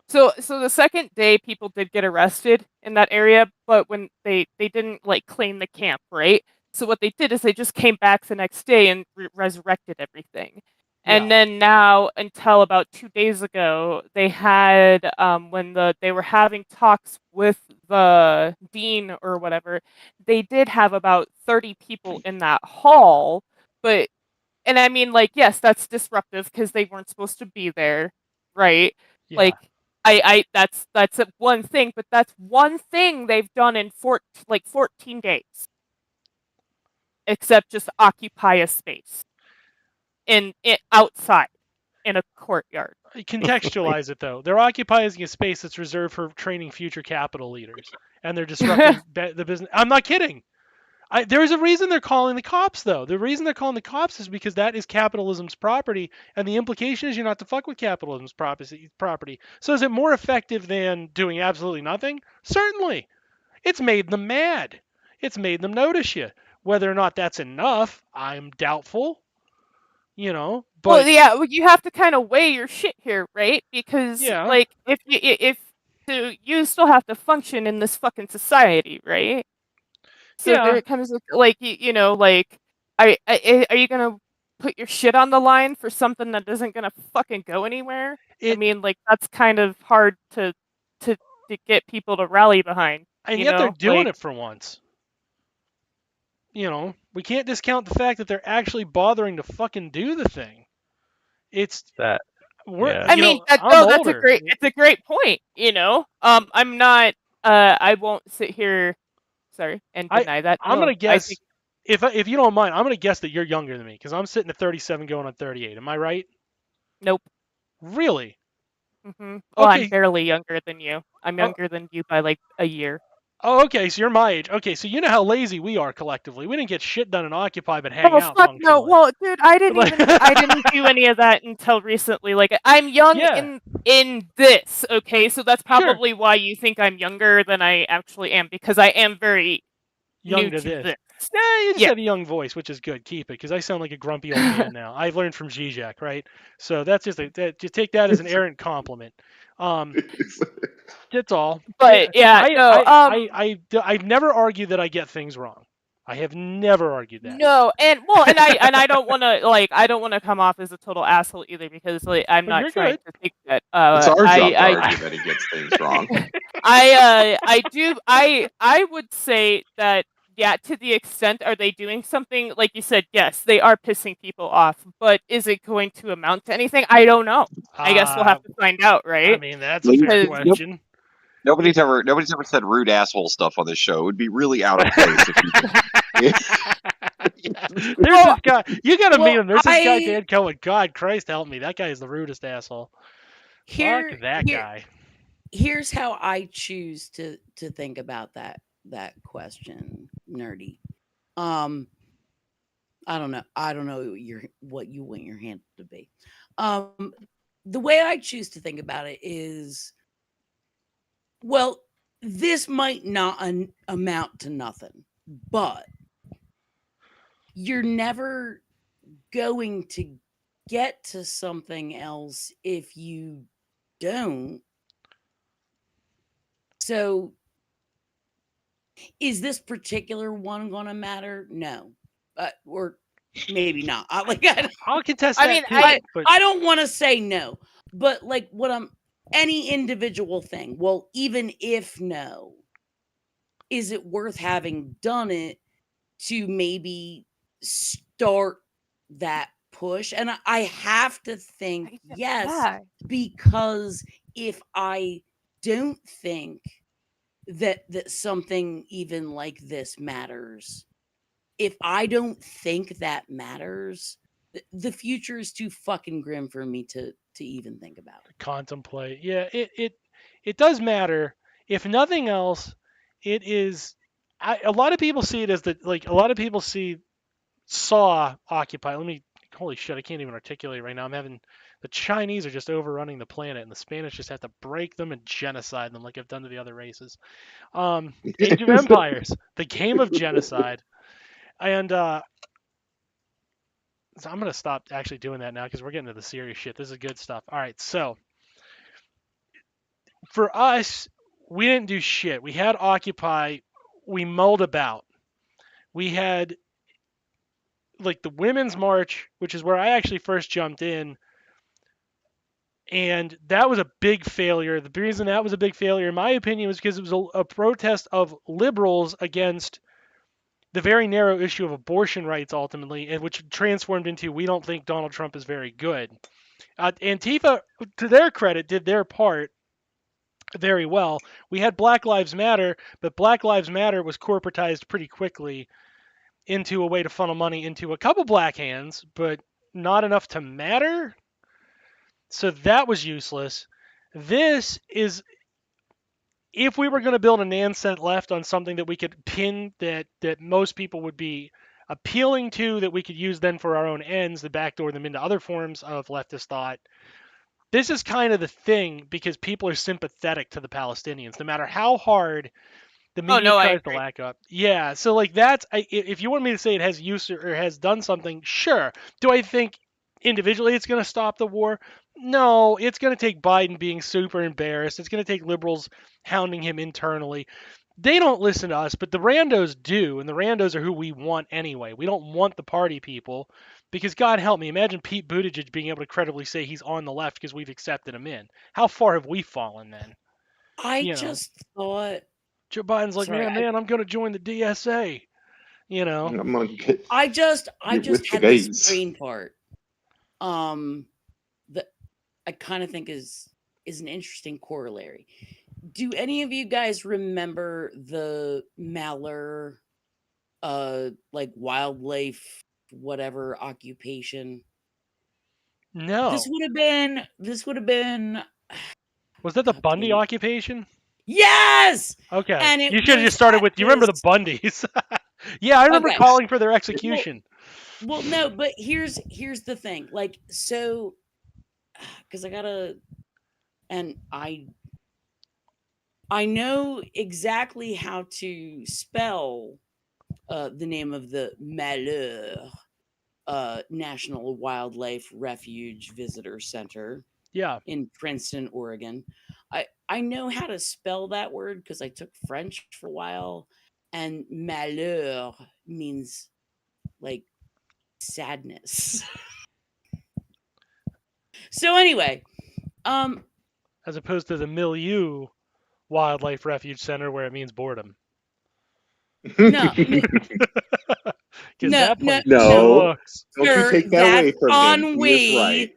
So the second day, people did get arrested in that area, but when they didn't like claim the camp, right? So what they did is they just came back the next day and resurrected everything. And then now, until about 2 days ago, they had when they were having talks with the dean or whatever, they did have about 30 people in that hall, but and I mean, like, yes, that's disruptive because they weren't supposed to be there, right? Yeah. Like, that's one thing, but that's one thing they've done in 14 days, except just occupy a space in it outside in a courtyard. Contextualize it though. They're occupying a space that's reserved for training future capital leaders, and they're disrupting the business. I'm not kidding. There's a reason they're calling the cops, though. The reason they're calling the cops is because that is capitalism's property, and the implication is you're not to fuck with capitalism's property. So is it more effective than doing absolutely nothing? Certainly. It's made them mad. It's made them notice you. Whether or not that's enough, I'm doubtful. Well, But yeah, you have to kind of weigh your shit here, right? Because yeah, like you still have to function in this fucking society, right? So yeah. there comes like like are you gonna put your shit on the line for something that isn't gonna fucking go anywhere? I It mean, like that's kind of hard to get people to rally behind. and You yet they're know, doing like it for once. We can't discount the fact that they're actually bothering to fucking do the thing. It's That we're yeah. I mean, I'm that's older. it's a great point. I'm not. I won't sit here, sorry, and deny that. I'm No, gonna I guess think if you don't mind, I'm gonna guess that you're younger than me because I'm sitting at 37 going on 38. Am I right? nope. Really? Well, I'm Okay. barely younger than you. I'm Oh, younger than you by like a year. oh, okay. So you're my age. Okay, so you know how lazy we are collectively. We didn't get shit done and occupy, but hang Oh out fuck no! functionally. Well, dude, I didn't do any of that until recently. Like, I'm young Yeah, in this, okay? So that's sure. probably why you think I'm younger than I actually am, because I am very Young new to to this. this. Nah, you just Yeah. had a young voice, which is good. Keep it, because I sound like a grumpy old man now. I've learned from Zizek, right? So that's just take that as an errant compliment. Um, that's all. But yeah, no, I've never argued that I get things wrong. I have never argued that. no, and I don't want to I don't want to come off as a total asshole either, because like I'm But not you're trying good. to think that It's our job to I argue that he gets things wrong. I would say that, yeah, to the extent, are they doing something? Like you said, yes, they are pissing people off, but is it going to amount to anything? I don't know. I guess we'll have to find out, I right? mean, that's a fair Because question. Nobody's ever said rude asshole stuff on this show. It would be really out of place if you There's this guy. You gotta meet Well, him. There's this guy, Dan Cohen. God, Christ help me. That guy is the rudest asshole. Fuck that guy. Here's how I choose to think about that question, nerdy. I don't know what you want your hand to be. The way I choose to think about it is, well, this might not amount to nothing, but you're never going to get to something else if you don't. So is this particular one going to matter? No. Or maybe not. I'll contest I that mean, too. But I don't want to say no, but like any individual thing. Well, even if no, is it worth having done it to maybe start that push? And I have to think yes, yeah. because if I don't think that something even like this matters, if I don't think that matters, the future is too fucking grim for me to even think about. contemplate. Yeah, it does matter. If nothing else, it is. A lot of people see it as a lot of people saw Occupy. Holy shit, I can't even articulate right now. The Chinese are just overrunning the planet, and the Spanish just have to break them and genocide them like I've done to the other races. Age of Empires, the game of genocide, and so I'm gonna stop actually doing that now because we're getting to the serious shit. This is good stuff. All right, so for us, we didn't do shit. We had Occupy. We mulled about. We had like the Women's March, which is where I actually first jumped in. And that was a big failure. The reason that was a big failure, in my opinion, was because it was a protest of liberals against the very narrow issue of abortion rights ultimately, and which transformed into we don't think Donald Trump is very good. Antifa, to their credit, did their part very well. We had Black Lives Matter, but Black Lives Matter was corporatized pretty quickly into a way to funnel money into a couple black hands, but not enough to matter. So that was useless. This is, if we were going to build a Nan cent left on something that we could pin that most people would be appealing to, that we could use then for our own ends, to backdoor them into other forms of leftist thought. This is kind of the thing, because people are sympathetic to the Palestinians, no matter how hard the media tries to lack up. Yeah, so like that's, if you want me to say it has use or has done something, sure. Do I think individually it's going to stop the war? No, it's going to take Biden being super embarrassed. It's going to take liberals hounding him internally. They don't listen to us, but the randos do, and the randos are who we want anyway. We don't want the party people, because God help me, imagine Pete Buttigieg being able to credibly say he's on the left because we've accepted him in. How far have we fallen then? I just thought Joe Biden's like, sorry, man, I'm going to join the DSA. You know, I'm gonna get I just with the had this gays. brain part. That I kind of think is an interesting corollary. Do any of you guys remember the Maller, like wildlife, whatever occupation? no. This would have been. Was that the Bundy occupation? Yes. Okay. And it You should have was just started at with. You remember the this- Bundys? Yeah, I remember Okay. calling for their execution. Well, no, but here's the thing. Like, so, because I gotta, and I know exactly how to spell the name of the Malheur National Wildlife Refuge Visitor Center Yeah. in Princeton, Oregon. I know how to spell that word because I took French for a while, and malheur means like sadness. So anyway, As opposed to the Milieu Wildlife Refuge Center, where it means boredom. no, Because that place No. sucks. Don't you sir, take that away that's from him. He is right.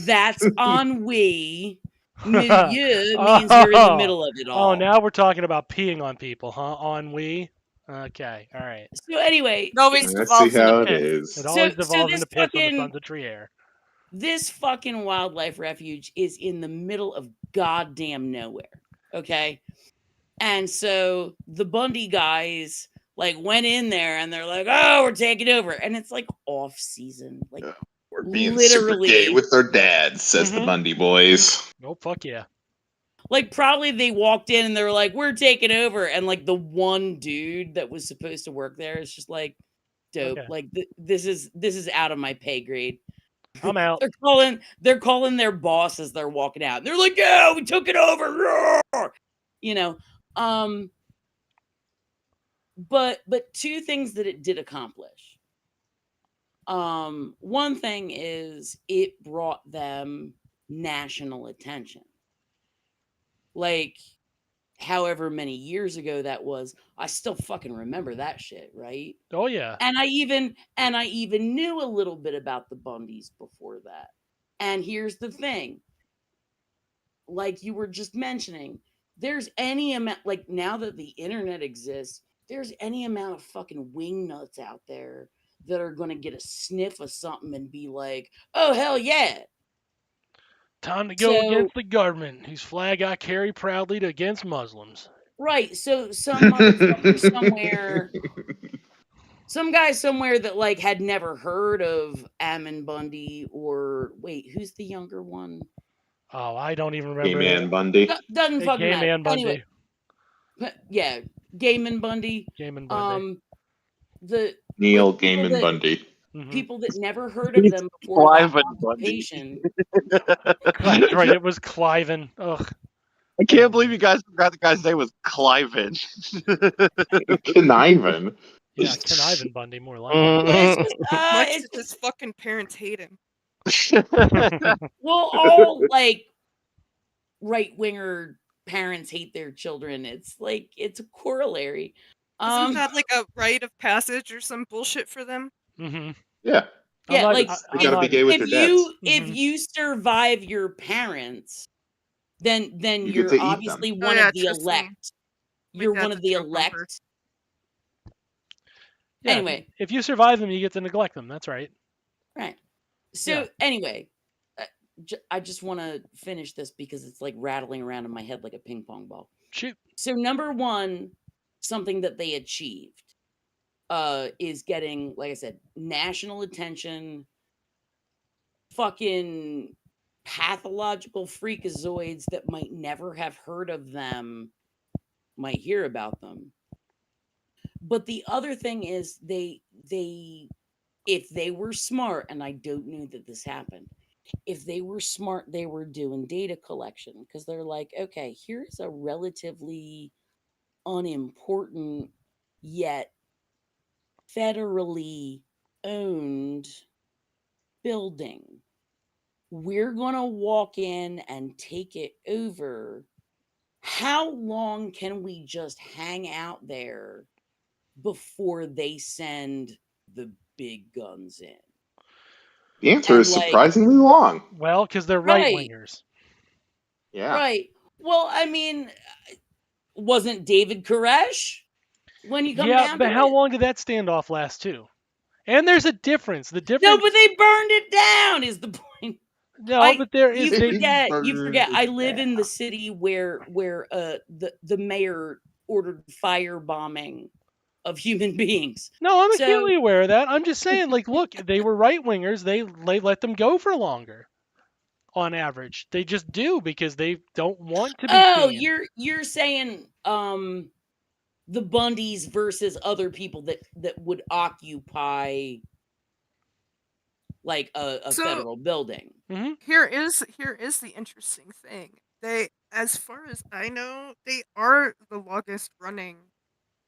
That's ennui. Milieu means you're in the middle of it all. Oh, now we're talking about peeing on people, huh? Ennui. Okay, all right. So anyway, It always Let's devolves see how into it piss. is. It always devolves this into piss on the fucking- Sons of Trier. this fucking wildlife refuge is in the middle of goddamn nowhere. Okay. And so the Bundy guys like went in there and they're like, oh, we're taking over. And it's like off season. Like We're being literally super gay with our dads, says the Bundy boys. Oh, fuck yeah. like probably they walked in and they were like, we're taking over. And like the one dude that was supposed to work there is just like, dope. Okay. Like this is out of my pay grade. I'm out. They're calling their boss as they're walking out. They're like, yeah, we took it over. Roar! You know, but two things that it did accomplish. One thing is it brought them national attention. Like, however many years ago that was, I still fucking remember that shit, right? Oh yeah. And I even knew a little bit about the Bundys before that. And here's the thing. Like you were just mentioning, there's any amount, like now that the internet exists, there's any amount of fucking wingnuts out there that are going to get a sniff of something and be like, oh, hell yeah. Time to go against the government, whose flag I carry proudly against Muslims. Right. So some motherfucker somewhere, some guy somewhere that like had never heard of Ammon Bundy or wait, who's the younger one? Oh, I don't even remember. Gay Man Bundy. Doesn't fucking Gay matter. Man Bundy. Anyway, yeah, Gayman Bundy. Gayman Bundy. The Neil like, people Gaiman that- Bundy. People that never heard of them before Clive that and Bundy. occupation. That's right. It was Cliven. Ugh. I can't believe you guys forgot the guy's name was Cliven. Conniving. Yeah, Conniving Bundy, more like. Yeah, it's just, Much it's as his fucking parents hate him. well, all like right winger parents hate their children. It's like it's a corollary. Isn't that like a rite of passage or some bullshit for them? Mm-hmm. Yeah. Yeah, not, like They gotta be gay with if their dads. if Mhm. you survive your parents, then You get you're to eat them. obviously Oh one yeah, of the trust me. elect. My You're one dad's of a the joke elect. bumper. Yeah, Anyway, if you survive them, you get to neglect them. That's right. right. So Yeah. anyway, I just want to finish this because it's like rattling around in my head like a ping pong ball. Shoot. So number one, something that they achieved is getting, like I said, national attention. Fucking pathological freakazoids that might never have heard of them might hear about them. But the other thing is they if they were smart, and I don't know that this happened, if they were smart, they were doing data collection because they're like, okay, here's a relatively unimportant yet federally owned building. We're going to walk in and take it over. How long can we just hang out there before they send the big guns in? The answer And is surprisingly long. Well, because they're right right, wingers. Yeah. right. Well, I mean, wasn't David Koresh when you come Yeah, down to but how it? long did that standoff last too? And there's a difference. The No, difference. but they burned it down. Is the point? No, but there is. You They, forget. You burned forget. it I live in the down. city where the mayor ordered fire bombing of human beings. no, I'm So acutely aware of that. I'm just saying, like, look, they were right wingers. They let them go for longer, on average. They just do because they don't want to be oh, canned. you're saying the Bundys versus other people that would occupy like a So federal building. Hmm. here is the interesting thing. They, as far as I know, they are the longest running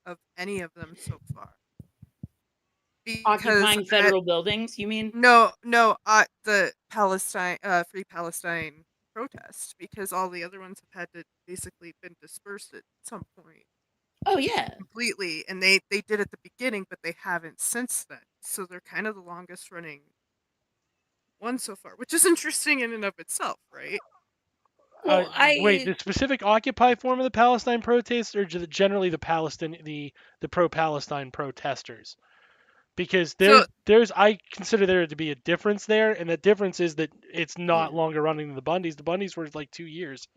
of any of them so far. Because Occupying federal buildings, you mean? no, the Palestine, Free Palestine protest, because all the other ones have had to basically been dispersed at some point Oh yeah. completely, and they did at the beginning, but they haven't since then. So they're kind of the longest running one so far, which is interesting in and of itself, right? Well, Wait, the specific Occupy form of the Palestine protests, or generally the the pro-Palestine protesters? Because So there's I consider there to be a difference there, and the difference is that it's not longer running than the Bundys. The Bundys were like 2 years.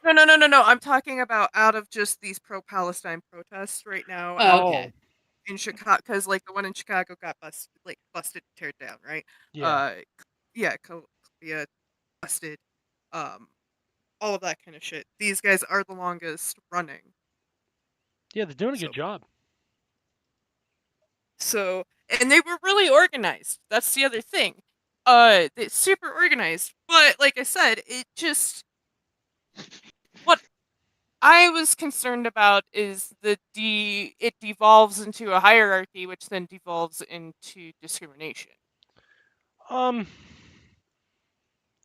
no. I'm talking about out of just these pro-Palestine protests right now out okay. in Chicago, because like the one in Chicago got busted, teared down, right? Yeah. Yeah, Columbia busted, all of that kind of shit. These guys are the longest running. Yeah, they're doing a So good job. So, and they were really organized. That's the other thing. It's super organized. But like I said, it just what I was concerned about is it devolves into a hierarchy, which then devolves into discrimination.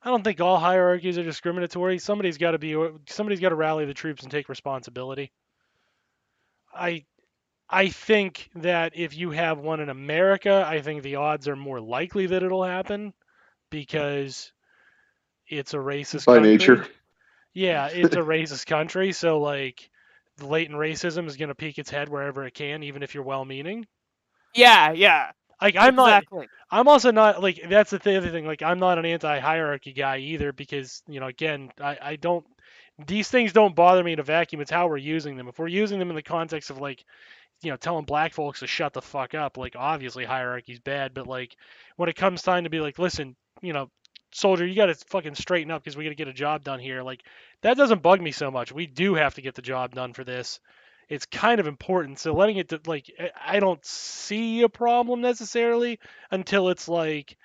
I don't think all hierarchies are discriminatory. Somebody's got to rally the troops and take responsibility. I I think that if you have one in America, I think the odds are more likely that it'll happen because it's a racist By country. nature. Yeah, it's a racist country, so like the latent racism is going to peek its head wherever it can, even if you're well-meaning. Yeah. Like Exactly. I'm also not like that's the other thing. Like I'm not an anti-hierarchy guy either because again I don't these things don't bother me in a vacuum. It's how we're using them. If we're using them in the context of like telling black folks to shut the fuck up, like obviously hierarchy's bad, but like when it comes time to be like, listen, soldier, you got to fucking straighten up because we got to get a job done here. Like that doesn't bug me so much. We do have to get the job done for this. It's kind of important. So letting it like I don't see a problem necessarily until it's like,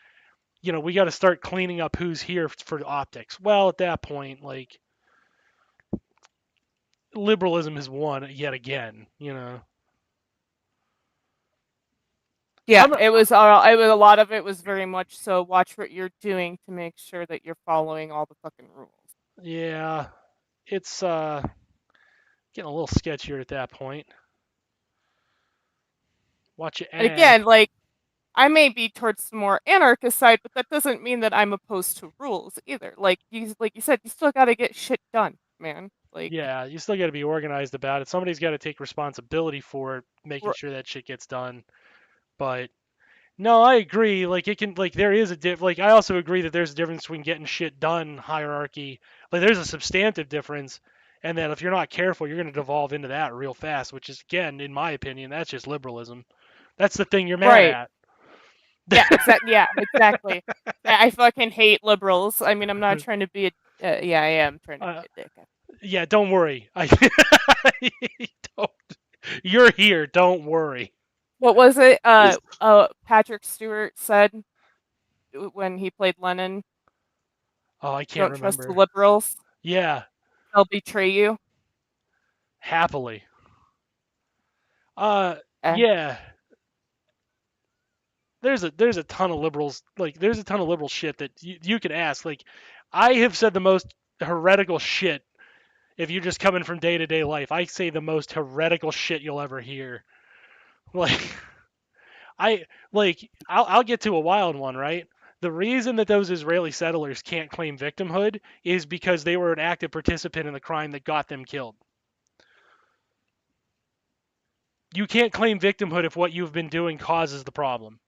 we got to start cleaning up who's here for optics. Well, at that point, like liberalism has won yet again. Yeah, it was a lot of it was very much so watch what you're doing to make sure that you're following all the fucking rules. Yeah, it's getting a little sketchier at that point. Watch it. And again, like, I may be towards the more anarchist side, but that doesn't mean that I'm opposed to rules either. Like you said, you still got to get shit done, man. Like, yeah, you still got to be organized about it. Somebody's got to take responsibility for making sure that shit gets done. But no, I agree. Like it can, like there is a like I also agree that there's a difference between getting shit done hierarchy. Like there's a substantive difference, and then if you're not careful, you're going to devolve into that real fast. Which is, again, in my opinion, that's just liberalism. That's the thing you're mad right. at. Yeah, exactly. Yeah, exactly. I fucking hate liberals. I mean, I'm not trying to be a. Yeah, I am trying to be a dick. Yeah, don't worry. Don't. You're here. Don't worry. What was it? Patrick Stewart said when he played Lenin. Oh, I can't Don't trust the remember. liberals. Yeah. They'll betray you. Happily. Yeah. There's a ton of liberals, like there's a ton of liberal shit that you could ask. Like I have said the most heretical shit. If you're just coming from day-to-day life, I say the most heretical shit you'll ever hear. Like I'll get to a wild one, right? The reason that those Israeli settlers can't claim victimhood is because they were an active participant in the crime that got them killed. You can't claim victimhood if what you've been doing causes the problem.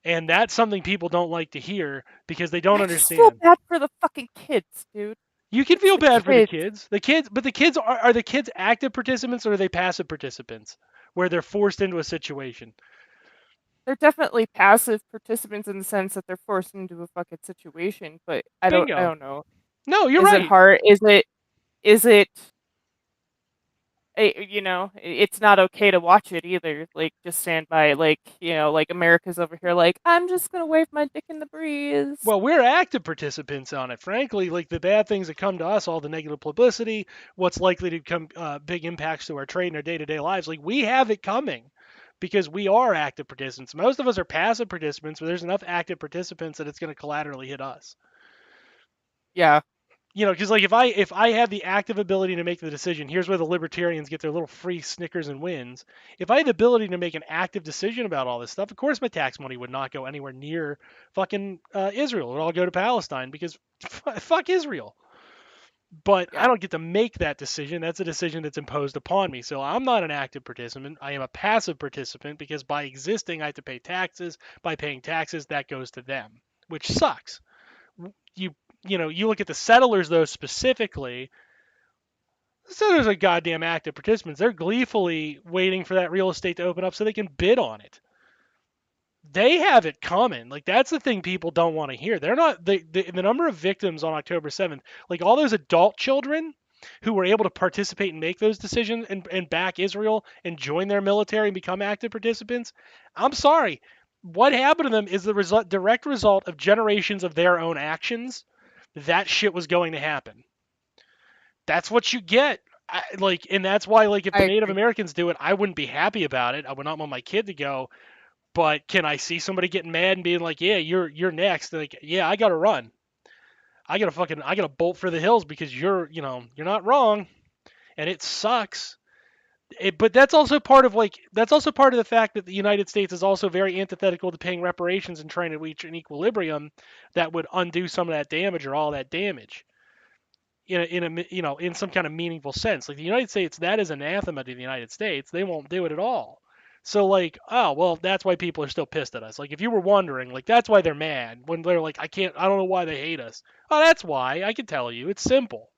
And that's something people don't like to hear because they don't understand. I just feel bad for the fucking kids, dude. You can feel bad for the kids. But the kids are the kids active participants or are they passive participants where they're forced into a situation? They're definitely passive participants in the sense that they're forced into a fucking situation, but I don't know. No, you're right. Is it hard? Is it it's not okay to watch it either. Like, just stand by, like, like America's over here, like, I'm just gonna wave my dick in the breeze. Well, we're active participants on it. Frankly, like the bad things that come to us, all the negative publicity, what's likely to come big impacts to our trade and our day-to-day lives, like we have it coming because we are active participants. Most of us are passive participants, but there's enough active participants that it's going to collaterally hit us. Yeah. Because like if I have the active ability to make the decision, here's where the libertarians get their little free Snickers and wins. If I had the ability to make an active decision about all this stuff, of course my tax money would not go anywhere near fucking Israel. It would all go to Palestine because fuck Israel. But I don't get to make that decision. That's a decision that's imposed upon me. So I'm not an active participant. I am a passive participant because by existing, I have to pay taxes. By paying taxes, that goes to them, which sucks. You look at the settlers, though, specifically, the settlers are goddamn active participants. They're gleefully waiting for that real estate to open up so they can bid on it. They have it coming. Like, that's the thing people don't want to hear. They're not, the number of victims on October 7th, like all those adult children who were able to participate and make those decisions and back Israel and join their military and become active participants, I'm sorry. What happened to them is the direct result of generations of their own actions. That shit was going to happen. That's what you get. And that's why, like, if the Native Americans do it, I wouldn't be happy about it. I would not want my kid to go. But can I see somebody getting mad and being like, "Yeah, you're next"? Like, yeah, I gotta run. I gotta bolt for the hills because you're not wrong, and it sucks. But that's also part of the fact that the United States is also very antithetical to paying reparations and trying to reach an equilibrium that would undo some of that damage or all that damage in some kind of meaningful sense. Like the United States, that is anathema to the United States. They won't do it at all. So like, oh well, that's why people are still pissed at us. Like if you were wondering, like that's why they're mad when they're like, I don't know why they hate us. Oh, that's why. I can tell you. It's simple.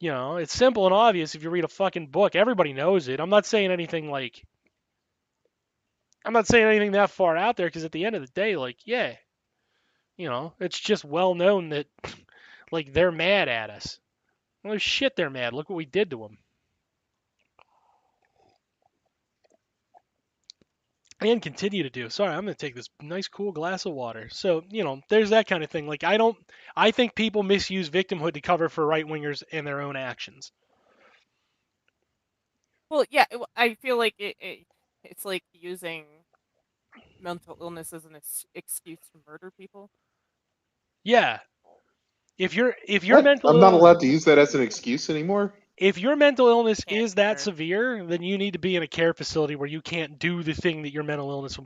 It's simple and obvious if you read a fucking book. Everybody knows it. I'm not saying anything that far out there because at the end of the day, like, yeah, it's just well known that like they're mad at us. Well, shit, they're mad. Look what we did to them. And continue to do. Sorry, I'm going to take this nice cool glass of water. So, there's that kind of thing. Like, I think people misuse victimhood to cover for right-wingers and their own actions. Well, yeah, I feel like it's like using mental illness as an excuse to murder people. Yeah. If you're what? mental I'm not allowed to use that as an excuse anymore? If your mental illness Can't is that hurt. severe, then you need to be in a care facility where you can't do the thing that your mental illness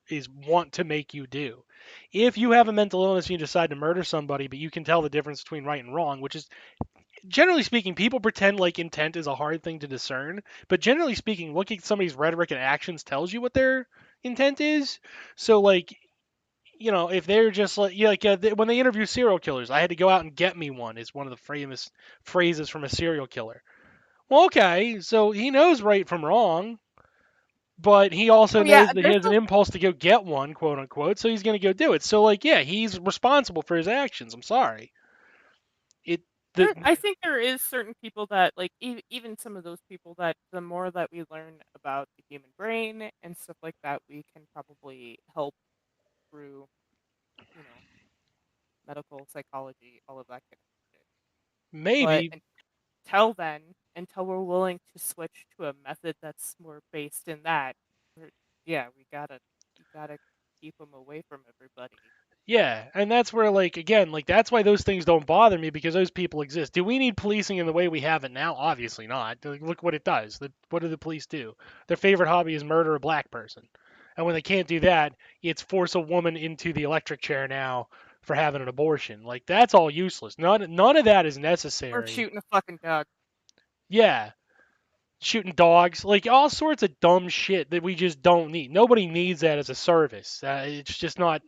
is want to make you do. If you have a mental illness and you decide to murder somebody, but you can tell the difference between right and wrong, which is generally speaking, people pretend like intent is a hard thing to discern, but generally speaking, looking at somebody's rhetoric and actions tells you what their intent is. So like, you know, if they're just like, yeah, like when they interview serial killers, I had to go out and get me one is one of the famous phrases from a serial killer. Well, okay, so he knows right from wrong, but he also Oh yeah, knows that he there's has an impulse to go get one, quote unquote, so he's going to go do it. So like, yeah, he's responsible for his actions. I'm sorry. It the I think there is certain people that like even some of those people that the more that we learn about the human brain and stuff like that, we can probably help through, you know, medical psychology, all of that kind of shit. But maybe until then, until we're willing to switch to a method that's more based in that, yeah, we gotta keep them away from everybody. yeah, and that's where like again, like that's why those things don't bother me because those people exist. Do we need policing in the way we have it now? Obviously not. Like, look what it does. What do the police do? Their favorite hobby is murder a black person. And when they can't do that, it's force a woman into the electric chair now for having an abortion. Like that's all useless. None of that is Or necessary. shooting a fucking dog. Yeah. Shooting dogs, like all sorts of dumb shit that we just don't need. Nobody needs that as a service. It's just not.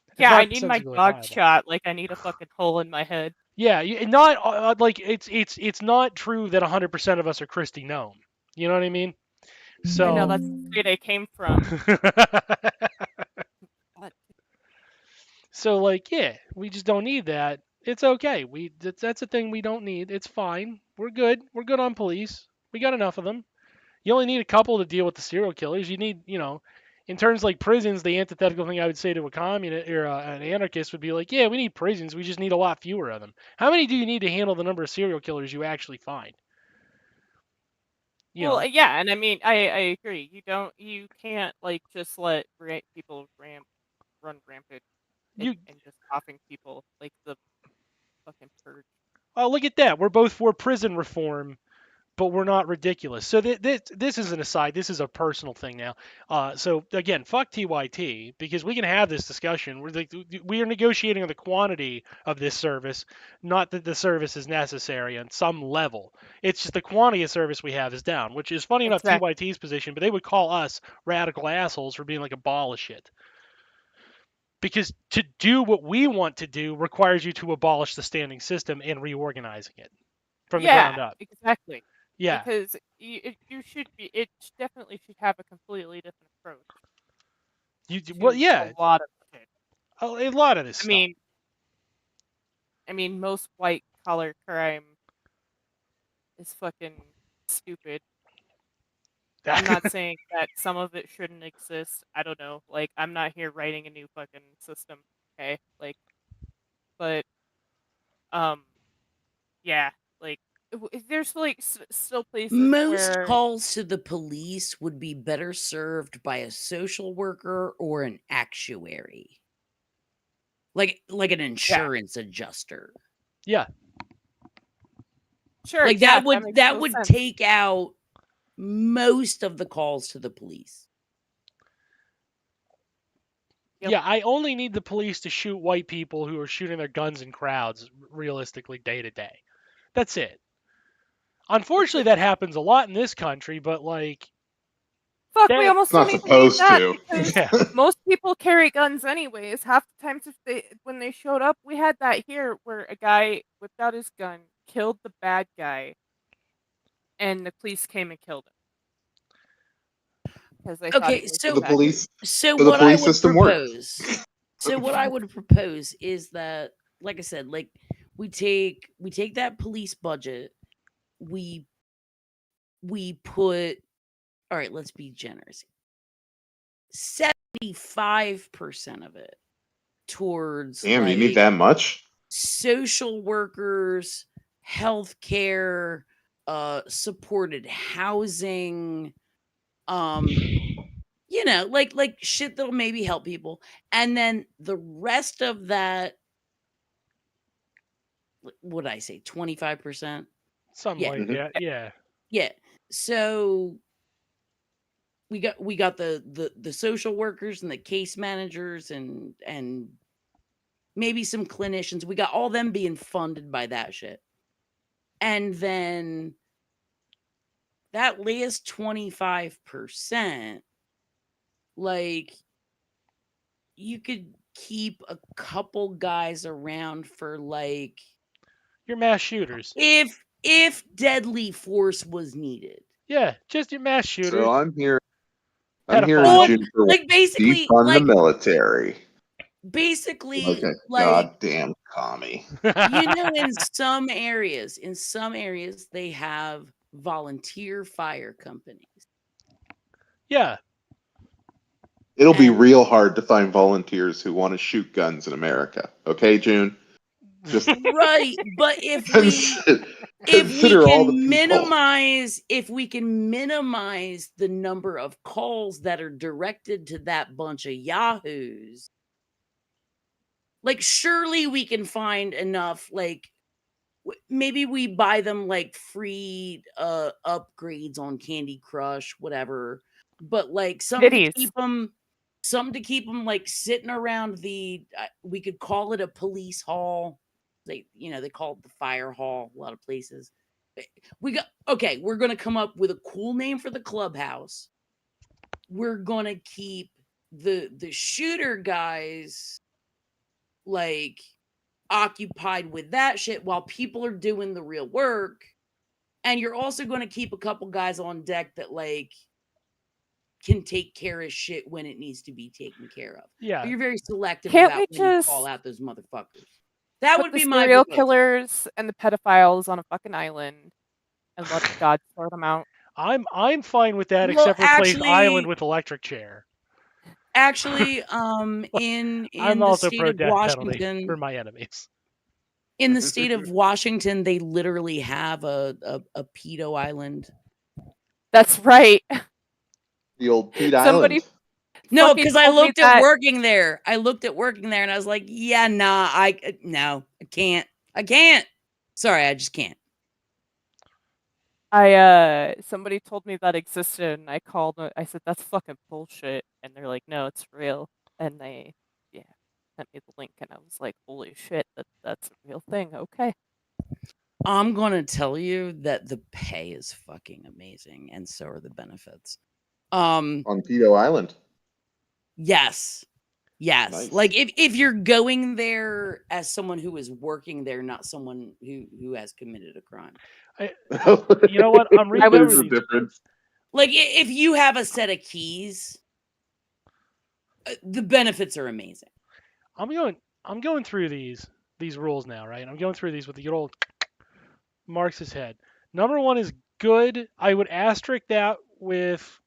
It's Yeah, I not need my sensibly dog viable. shot like I need a fucking hole in my head. Yeah, not like it's not true that 100% of us are Christy Gnome. You know what I mean? I know So that's the state I came from. But so like yeah, we just don't need that. It's okay. That's a thing we don't need. It's fine. We're good. We're good on police. We got enough of them. You only need a couple to deal with the serial killers. You need, you know, in terms like prisons, the antithetical thing I would say to a communist or an anarchist would be like, yeah, we need prisons. We just need a lot fewer of them. How many do you need to handle the number of serial killers you actually find? You well, know, yeah, and I mean, I agree. You can't like just let people run rampant you and just offing people like the fucking purge. oh look at that. We're both for prison reform, but we're not ridiculous. So this is an aside. This is a personal thing now. So again, fuck TYT because we can have this discussion. We are negotiating on the quantity of this service, not that the service is necessary on some level. It's just the quantity of service we have is down, which is funny enough Exactly. TYT's position, but they would call us radical assholes for being like abolish it. Because to do what we want to do requires you to abolish the standing system and reorganizing it from the ground Yeah, up. exactly. Yeah. Because you should be. It definitely should have a completely different approach Well, to a yeah, lot of shit. a lot of this I stuff. mean, most white collar crime is fucking stupid. I'm not saying that some of it shouldn't exist. I don't know. Like, I'm not here writing a new fucking system. Okay, like, but yeah, like, there's like still places Most where calls to the police would be better served by a social worker or an actuary. Like an insurance adjuster. Yeah. sure, Like yeah, that makes that no would sense. take out most of the calls to the police. Yep. Yeah, I only need the police to shoot white people who are shooting their guns in crowds realistically day to day. That's it. Unfortunately, that happens a lot in this country, but like Fuck, we that. almost Not don't even need supposed that to. because Yeah. most people carry guns anyways. Half the times, when they showed up, we had that here where a guy whipped out his gun, killed the bad guy, and the police came and killed him because they thought he Okay, was So a the bad guy. police, so so the what I police would system works. propose is that, like I said, like we take that police budget, we put, all right, let's be generous, 75% of it towards Damn, you need that much? social workers, healthcare, supported housing, you know, like shit that'll maybe help people. And then the rest of that, what did I say, 25%? Something like that. Yeah. Yeah. So we got the social workers and the case managers and maybe some clinicians. We got all them being funded by that shit. And then that last 25%, like, you could keep a couple guys around for, like, Your mass shooters. if deadly force was needed. Yeah, just your mass shooters. So I'm here Pedophiles. Juniper, Like, basically, defund like, the military. basically, Like a like, goddamn commie. you know, in some areas, they have volunteer fire companies. Yeah. It'll be And- real hard to find volunteers who want to shoot guns in America. Okay, June? Just Right, but if consider all the people. if we can minimize the number of calls that are directed to that bunch of yahoos, like, surely we can find enough, like, maybe we buy them, like, free upgrades on Candy Crush, whatever, but, like, something to keep them, like, sitting around we could call it a police hall. They call it the fire hall a lot of places. We're going to come up with a cool name for the clubhouse. We're going to keep the shooter guys, like, occupied with that shit while people are doing the real work. And you're also going to keep a couple guys on deck that, like, can take care of shit when it needs to be taken care of. Yeah. But you're very selective Can't about we when you just call out those motherfuckers. That would put be the my serial proposal. killers and the pedophiles on a fucking island and let God sort them out. I'm fine with that, Well, except for place actually- island with electric chair. Actually, in I'm the also state pro of death penalty Washington, for my enemies. in the state of Washington, they literally have a pedo island. That's right. The old Pete Somebody Island. No, fucking because I told me looked at that- working there. I was like, yeah, nah, I can't. Sorry, I just can't. Somebody told me that existed, and I called. I said that's fucking bullshit, and they're like, no, it's real, and they sent me the link, and I was like, holy shit, that's a real thing. Okay. I'm gonna tell you that the pay is fucking amazing, and so are the benefits. On Pedo Island. Yes. Nice. Like, if you're going there as someone who is working there, not someone who has committed a crime. You know what? I'm reading There's over a these. difference. Like, if you have a set of keys, the benefits are amazing. I'm going through these rules now, right? I'm going through these with the good old Marx's head. Number one is good. I would asterisk that with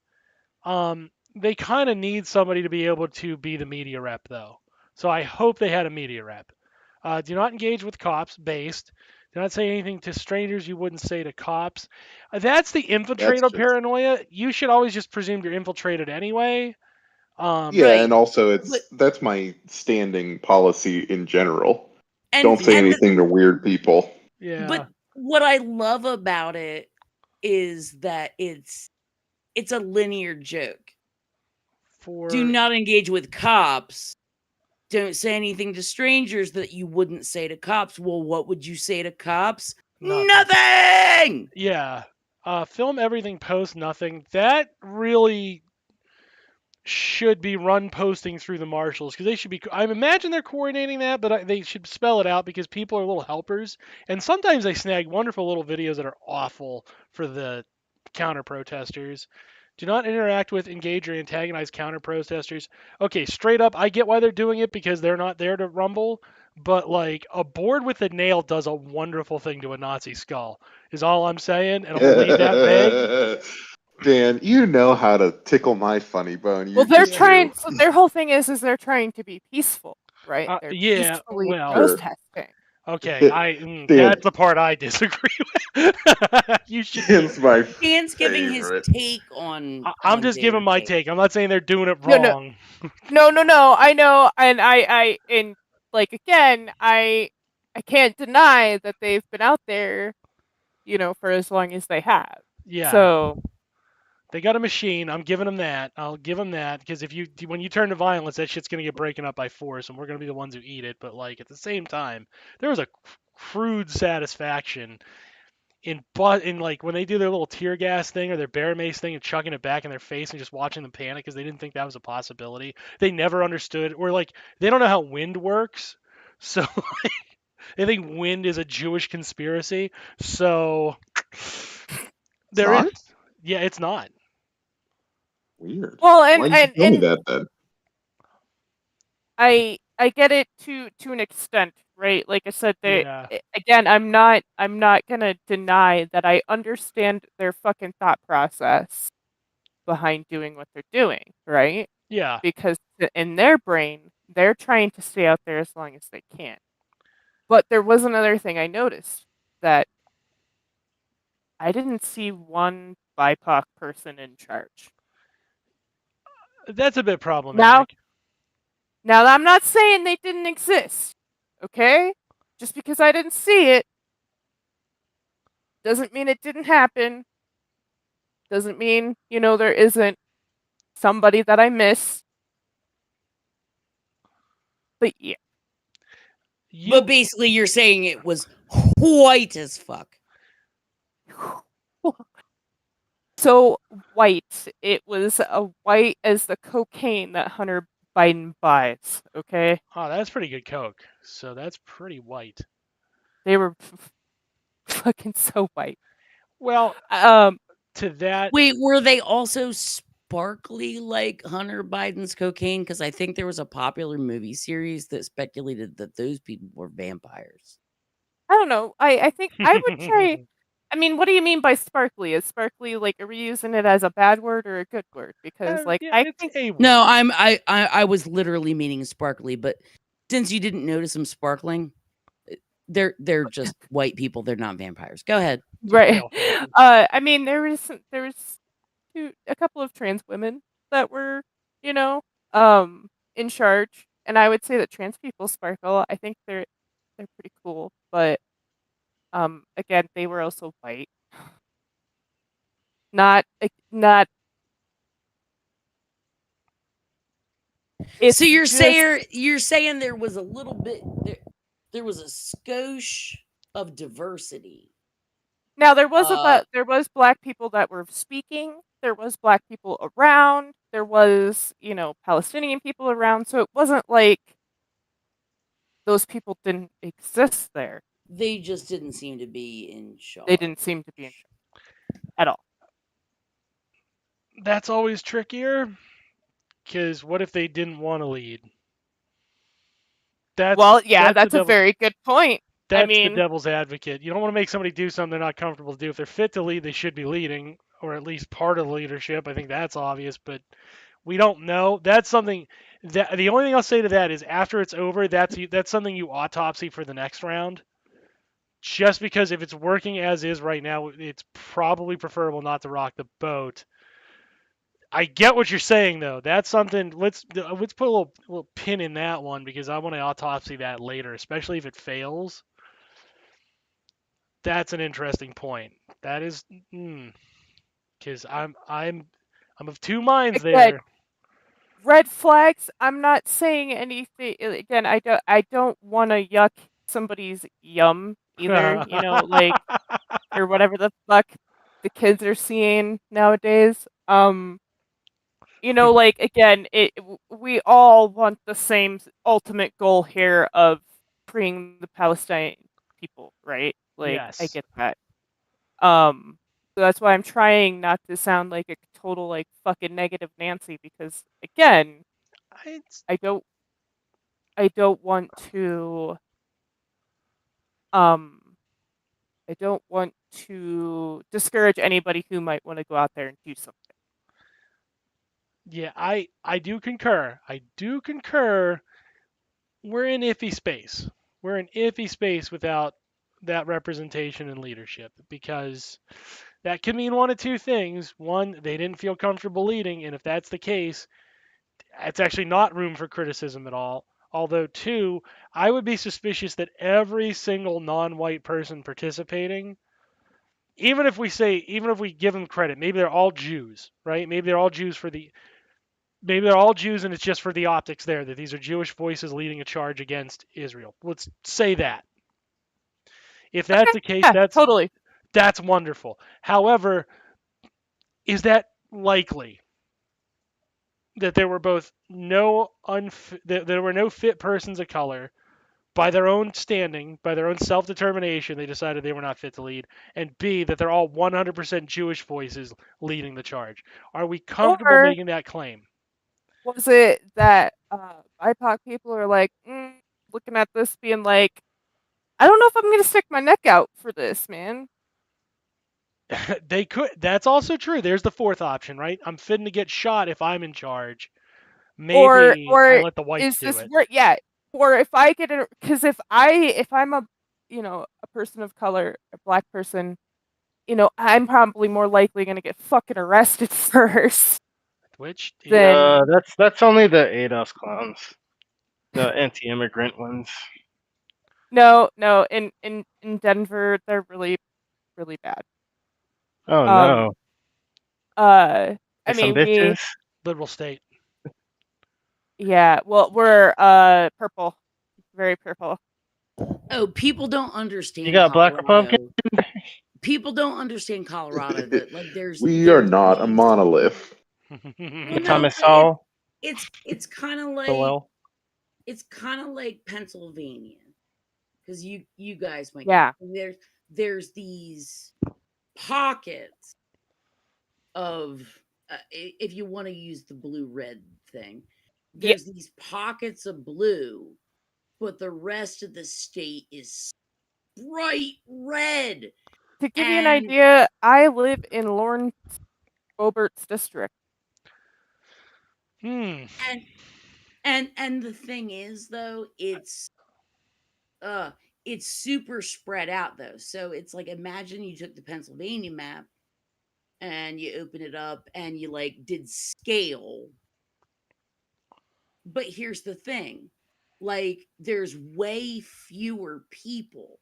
they kind of need somebody to be able to be the media rep, though. So I hope they had a media rep. Do not engage with cops, based. Do not say anything to strangers you wouldn't say to cops. That's the infiltrator paranoia. You should always just presume you're infiltrated anyway. Yeah, Right. and also that's my standing policy in general. Don't say anything to weird people. Yeah. But what I love about it is that it's a linear joke. Do not engage with cops. Don't say anything to strangers that you wouldn't say to cops. Well, what would you say to cops? Nothing! Yeah. Film everything, post nothing. That really should be run posting through the marshals, because they should be. I imagine they're coordinating that, but they should spell it out, because people are little helpers, and sometimes they snag wonderful little videos that are awful for the counter protesters. Do not interact with, engage, or antagonize counter protesters. Okay, straight up, I get why they're doing it, because they're not there to rumble, but like a board with a nail does a wonderful thing to a Nazi skull, is all I'm saying, and I'm gonna leave that vague. Dan, you know how to tickle my funny bone. Well, they're trying. So their whole thing is they're trying to be peaceful, right? They're peacefully protesting. Okay, that's the part I disagree with. You should. Dan's giving his take on. I'm just giving my take. I'm not saying they're doing it wrong. No. I know, and and like again, I can't deny that they've been out there, for as long as they have. Yeah. So They got a machine. I'm giving them that. I'll give them that because when you turn to violence, that shit's gonna get broken up by force, and we're gonna be the ones who eat it. But like at the same time, there was a crude satisfaction in like when they do their little tear gas thing or their bear mace thing and chucking it back in their face and just watching them panic because they didn't think that was a possibility. They never understood, or like they don't know how wind works, so they think wind is a Jewish conspiracy. So there is, not? yeah, it's not. Weird. well, Why did you tell me that then? I get it to an extent, right? Like I said, Yeah. again, I'm not gonna deny that I understand their fucking thought process behind doing what they're doing, right? Yeah. Because in their brain, they're trying to stay out there as long as they can. But there was another thing I noticed that I didn't see one BIPOC person in charge. That's a bit problematic. Now I'm not saying they didn't exist, okay? Just because I didn't see it doesn't mean it didn't happen. Doesn't mean, there isn't somebody that I miss. But yeah. But basically, you're saying it was white as fuck. So white. It was a white as the cocaine that Hunter Biden buys, okay? Oh, that's pretty good coke. So that's pretty white. They were fucking so white. Well, to that. Wait, were they also sparkly like Hunter Biden's cocaine? Because I think there was a popular movie series that speculated that those people were vampires. I don't know. I think I would try. I mean, what do you mean by sparkly? Is sparkly like, are we using it as a bad word or a good word? Because Yeah, I it's think a word. No, I was literally meaning sparkly, but since you didn't notice them sparkling, they're just white people. They're not vampires. Go ahead. right. I mean, there was a couple of trans women that were, in charge, and I would say that trans people sparkle. I think they're pretty cool, but again, they were also white. Not. So you're saying there was a little bit there was a skosh of diversity. Now there was black people that were speaking. There was black people around. There was, Palestinian people around. So it wasn't like those people didn't exist there. They just didn't seem to be in charge. They didn't seem to be in charge at all. That's always trickier. Because what if they didn't want to lead? That's a very good point. That's the devil's advocate. You don't want to make somebody do something they're not comfortable to do. If they're fit to lead, they should be leading, or at least part of the leadership. I think that's obvious, but we don't know. That's something that the only thing I'll say to that is after it's over, that's something you autopsy for the next round. Just because if it's working as is right now, it's probably preferable not to rock the boat. I get what you're saying though. That's something. Let's put a little pin in that one because I want to autopsy that later, especially if it fails. That's an interesting point. That is, because I'm of two minds there. Red flags. I'm not saying anything. Again, I don't want to yuck somebody's yum either. Or whatever the fuck the kids are seeing nowadays. Again, we all want the same ultimate goal here of freeing the Palestinian people, right? Yes. I get that. So that's why I'm trying not to sound like a total fucking negative Nancy because again, I don't want to I don't want to discourage anybody who might want to go out there and do something. Yeah, I do concur. We're in iffy space. We're in iffy space without that representation and leadership because that can mean one of two things. One, they didn't feel comfortable leading, and if that's the case, it's actually not room for criticism at all. Although, two, I would be suspicious that every single non-white person participating even if we give them credit, maybe they're all Jews, right? Maybe they're all Jews and it's just for the optics there that these are Jewish voices leading a charge against Israel. Let's say that. If that's the case, Yeah, totally. that's wonderful. However, is that likely that there were both that there were no fit persons of color by their own standing, by their own self-determination, they decided they were not fit to lead, and B, that they're all 100% Jewish voices leading the charge? Are we comfortable Or making that claim? was it that BIPOC people are like looking at this, being like, I don't know if I'm going to stick my neck out for this, man. They could. That's also true. There's the fourth option, right? I'm fitting to get shot if I'm in charge. Maybe I Or let the whites is do this it. where? Yeah. Or if I get it, because if I'm a a person of color, a black person, I'm probably more likely going to get fucking arrested first. Which Then that's only the ADOS clowns, the anti-immigrant ones. no, in Denver they're really really bad. Oh no! I Like some mean bitches. liberal state. yeah. Well, we're purple, very purple. Oh, people don't understand You got Black Republican? Colorado. People don't understand Colorado. That like We are not a these- monolith. Well, no, Thomas but Sowell. it's kind of like Sowell. it's kind of like Pennsylvania, because you guys might Yeah. there's these pockets of if you want to use the blue red thing, there's these pockets of blue, but the rest of the state is bright red. To give you an idea, I live in Lawrence Bobert's district. And the thing is, though, it's super spread out, though. So it's like, imagine you took the Pennsylvania map and you open it up and you like did scale. But here's the thing, like there's way fewer people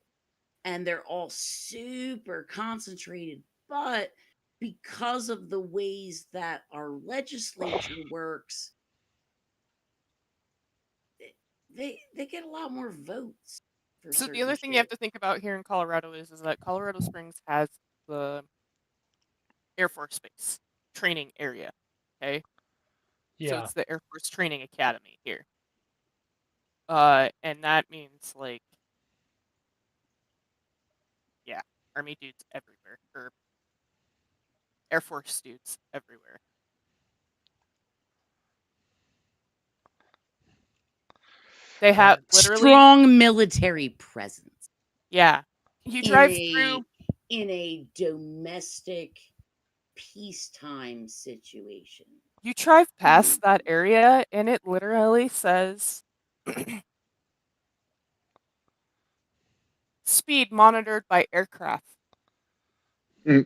and they're all super concentrated, but because of the ways that our legislature works, they get a lot more votes. So the other thing you have to think about here in Colorado is that Colorado Springs has the Air Force Base training area. Okay. Yeah. So it's the Air Force Training Academy here. And that means like, yeah, Army dudes everywhere, or Air Force dudes everywhere. They have literally strong military presence. Yeah. You drive through in a domestic peacetime situation. You drive past that area and it literally says speed monitored by aircraft. I'm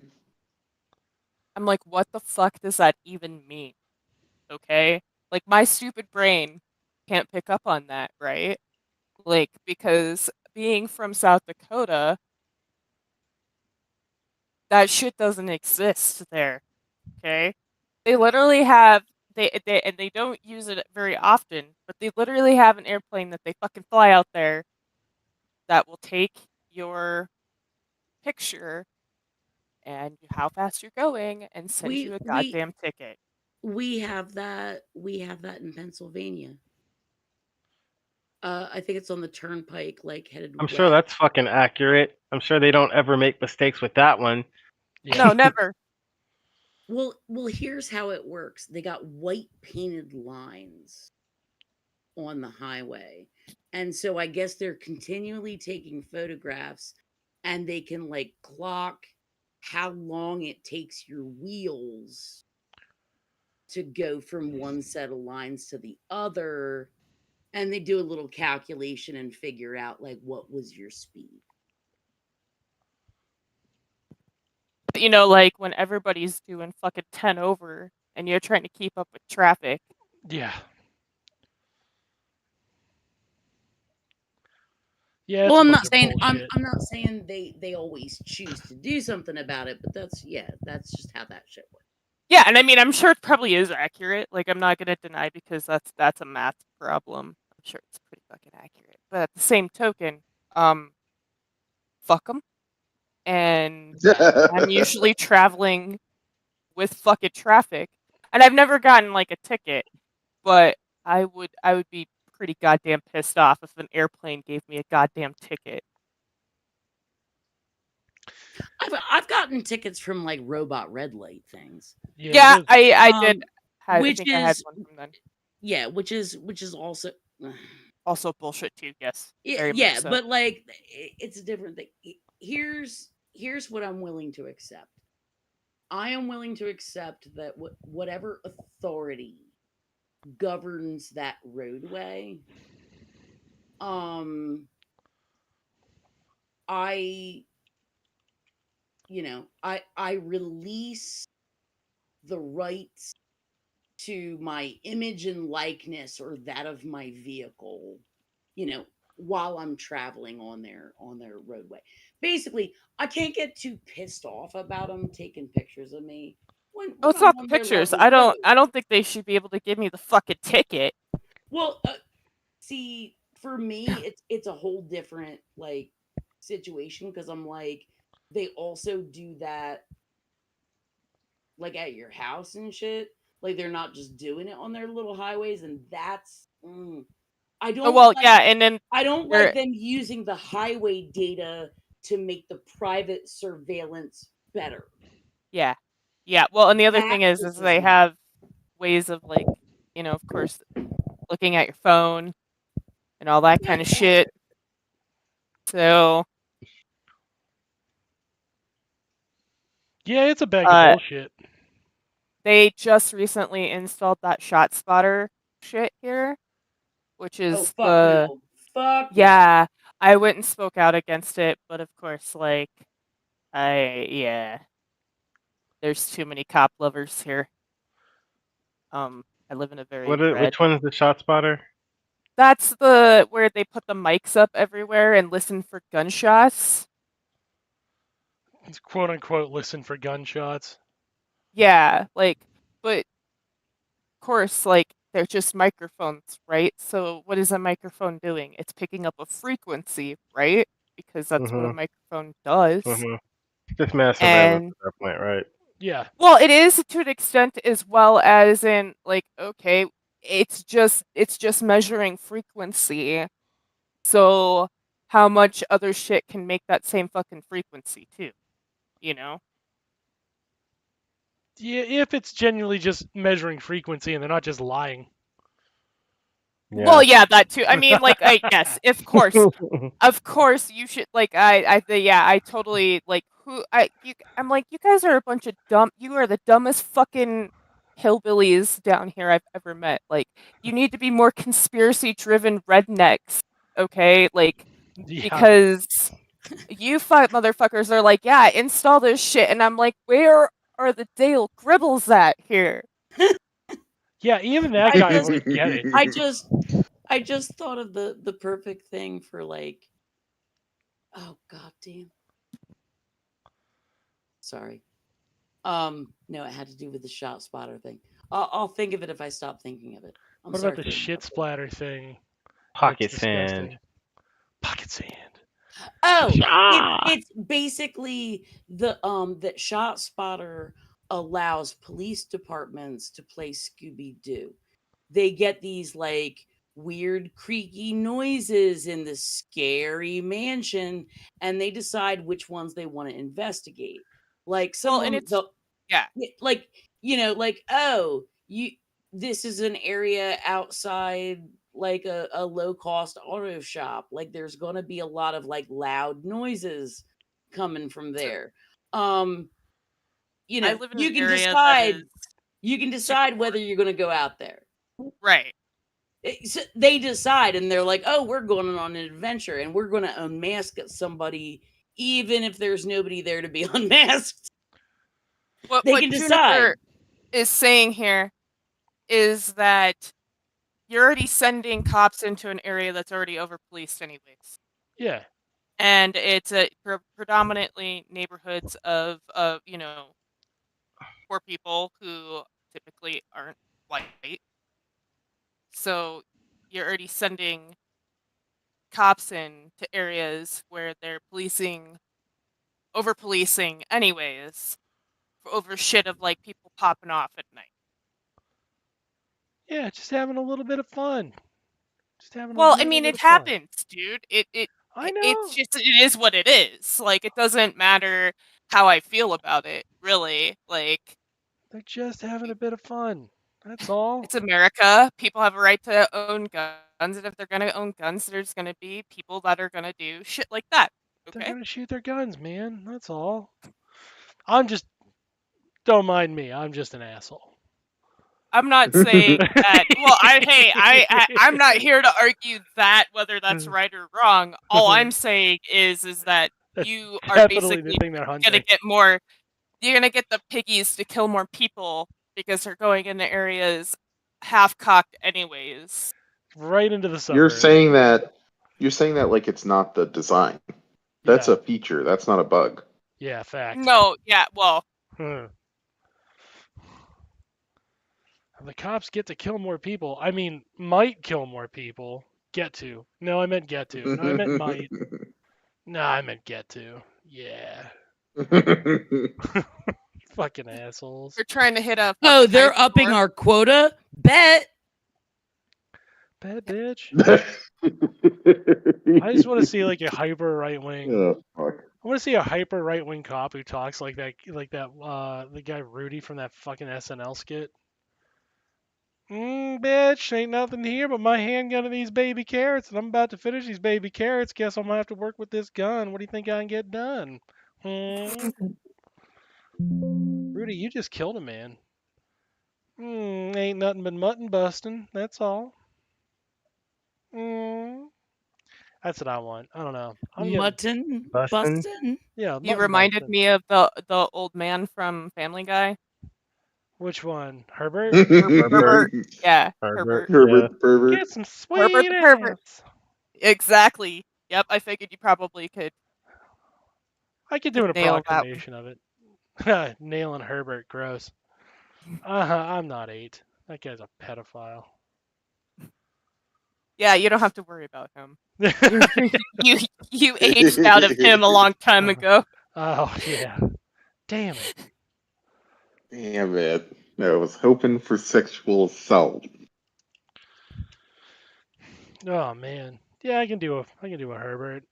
like, what the fuck does that even mean? Okay? Like, my stupid brain can't pick up on that, right? Like, because being from South Dakota, that shit doesn't exist there. Okay? They literally have and they don't use it very often, but they literally have an airplane that they fucking fly out there that will take your picture and how fast you're going and send you a goddamn ticket. We have that in Pennsylvania. I think it's on the turnpike, like headed I'm west. sure that's fucking accurate. I'm sure they don't ever make mistakes with that one. Yeah. No, never. Well, here's how it works. They got white painted lines on the highway. And so I guess they're continually taking photographs and they can like clock how long it takes your wheels to go from one set of lines to the other. And they do a little calculation and figure out like what was your speed. You know, like when everybody's doing fucking 10 over and you're trying to keep up with traffic. Yeah. Yeah, well, it's a I'm bunch not of saying I'm bullshit. not saying they always choose to do something about it, but that's just how that shit works. Yeah, and I mean, I'm sure it probably is accurate. Like, I'm not gonna deny because that's a math problem. I'm sure it's pretty fucking accurate. But at the same token, fuck them. And I'm usually traveling with fucking traffic, and I've never gotten like a ticket, but I would be pretty goddamn pissed off if an airplane gave me a goddamn ticket. I've gotten tickets from like robot red light things. Yeah, it is. I did. I Which think I had is one from then. yeah, which is also Also bullshit too. Yes, yeah, very much yeah, so. but like it's a different thing. Here's what I'm willing to accept. I am willing to accept that whatever authority governs that roadway, I I release the rights to my image and likeness or that of my vehicle, while I'm traveling on their roadway. Basically, I can't get too pissed off about them taking pictures of me Oh, when it's I'm not the on their pictures. lovely I road. don't think they should be able to give me the fucking ticket. Well, see, for me, it's a whole different like situation because I'm like, they also do that like at your house and shit. Like they're not just doing it on their little highways, and that's I Oh don't well, like yeah, and then I don't like there. them using the highway data to make the private surveillance better. Yeah, yeah. Well, and the other That thing is pisses they me off. have ways of like, of course, looking at your phone and all that Yeah, kind of shit. So, Yeah, it's a bag of bullshit. they just recently installed that shot spotter shit here, which oh is fuck no, fuck no. yeah. I went and spoke out against it, but of course, like, yeah, there's too many cop lovers here. I live in a very red. Which one is the shot spotter? That's the where they put the mics up everywhere and listen for gunshots. It's quote unquote listen for gunshots. Yeah, like, but of course, like, they're just microphones, right? So what is a microphone doing? It's picking up a frequency, right? Because that's what a Mm-hmm. microphone does. Mm-hmm. Just mass surveillance And at that point, right? Yeah. well, it is to an extent as well as in like, okay, it's just measuring frequency. So how much other shit can make that same fucking frequency too, you know? Yeah, if it's genuinely just measuring frequency and they're not just lying. Yeah. Well, yeah, that too. I mean, like, yes, of course, you should like, yeah, I totally like I'm like, you guys are a bunch of you are the dumbest fucking hillbillies down here I've ever met. Like, you need to be more conspiracy-driven rednecks, okay? Like, Yeah. because you five motherfuckers are like, yeah, install this shit, and I'm like, where are the Dale Gribbles at here? Yeah, even that I guy just won't get it. I just thought of the perfect thing for like, oh god damn. Sorry. No, it had to do with the shot spotter thing. I'll think of it if I stop thinking of it. I'm What sorry about for the shit interrupting. splatter thing? Pocket That's sand. disgusting. Pocket sand. Oh, Ah! it's basically that shot spotter allows police departments to play Scooby Doo. They get these like weird creaky noises in the scary mansion, and they decide which ones they want to investigate. Like some Well, of and them, it's they'll yeah. like like, oh, this is an area outside like a low cost auto shop, like there's going to be a lot of like loud noises coming from So there. I live in an You can area that is super decide whether you're going to go out there. right. So they decide and they're like, oh, we're going on an adventure and we're going to unmask somebody even if there's nobody there to be unmasked. They What can decide. Juniper is saying here is that you're already sending cops into an area that's already over policed anyways. Yeah. And it's predominantly neighborhoods of poor people who typically aren't white. So you're already sending cops in to areas where they're over policing anyways, over shit of like people popping off at night. Yeah, just having a little bit of fun. Just having a Well, I little mean, bit it of fun. happens, dude. I It's know. just it is what it is. Like it doesn't matter how I feel about it, really. Like They're just having a bit of fun. That's all. it's America. People have a right to own guns, and if they're gonna own guns, there's gonna be people that are gonna do shit like that. They're Okay? gonna shoot their guns, man. That's all. I'm just don't mind me. I'm just an asshole. I'm not saying that. Well, I'm not here to argue that whether that's right or wrong. All I'm saying is that That's you are definitely the basically thing they're gonna hunting. get more. You're gonna get the piggies to kill more people because they're going into areas half cocked anyways. Right into the You're suburbs. saying that like it's not the design. That's Yeah. a feature. That's not a bug. Yeah, fact. No, yeah, well, The cops get to kill more people. I mean, might kill more people. Get to. No, I meant get to. No, I meant might. No, I meant get to. Yeah. Fucking assholes. they're trying to hit a. Oh, fucking they're high upping score. our quota? Bet. Bad bitch. I just want to see like a hyper right wing. Oh, fuck. I want to see a hyper right wing cop who talks like that, the guy Rudy from that fucking SNL skit. Bitch, ain't nothing here but my handgun and these baby carrots, and I'm about to finish these baby carrots. Guess I'm gonna have to work with this gun. What do you think I can get done? Rudy, you just killed a man. Ain't nothing but mutton busting. That's all. That's what I want. I don't know. Mutton Bustin'. bustin'. Yeah, You mutton reminded busting. me of the old man from Family Guy. Which one? Herbert? Herbert. Yeah, Herbert. Herbert. Yeah. the pervert. Get some Herbert sweet the pervert. ass. Exactly. Yep, I figured you probably could I could do an nail that one. approximation of it. Nailing Herbert, gross. I'm not 8. That guy's a pedophile. Yeah, you don't have to worry about him. You aged out of him a long time ago. Oh yeah. Damn it. Damn it. I was hoping for sexual assault. Oh man. Yeah, I can do a Herbert.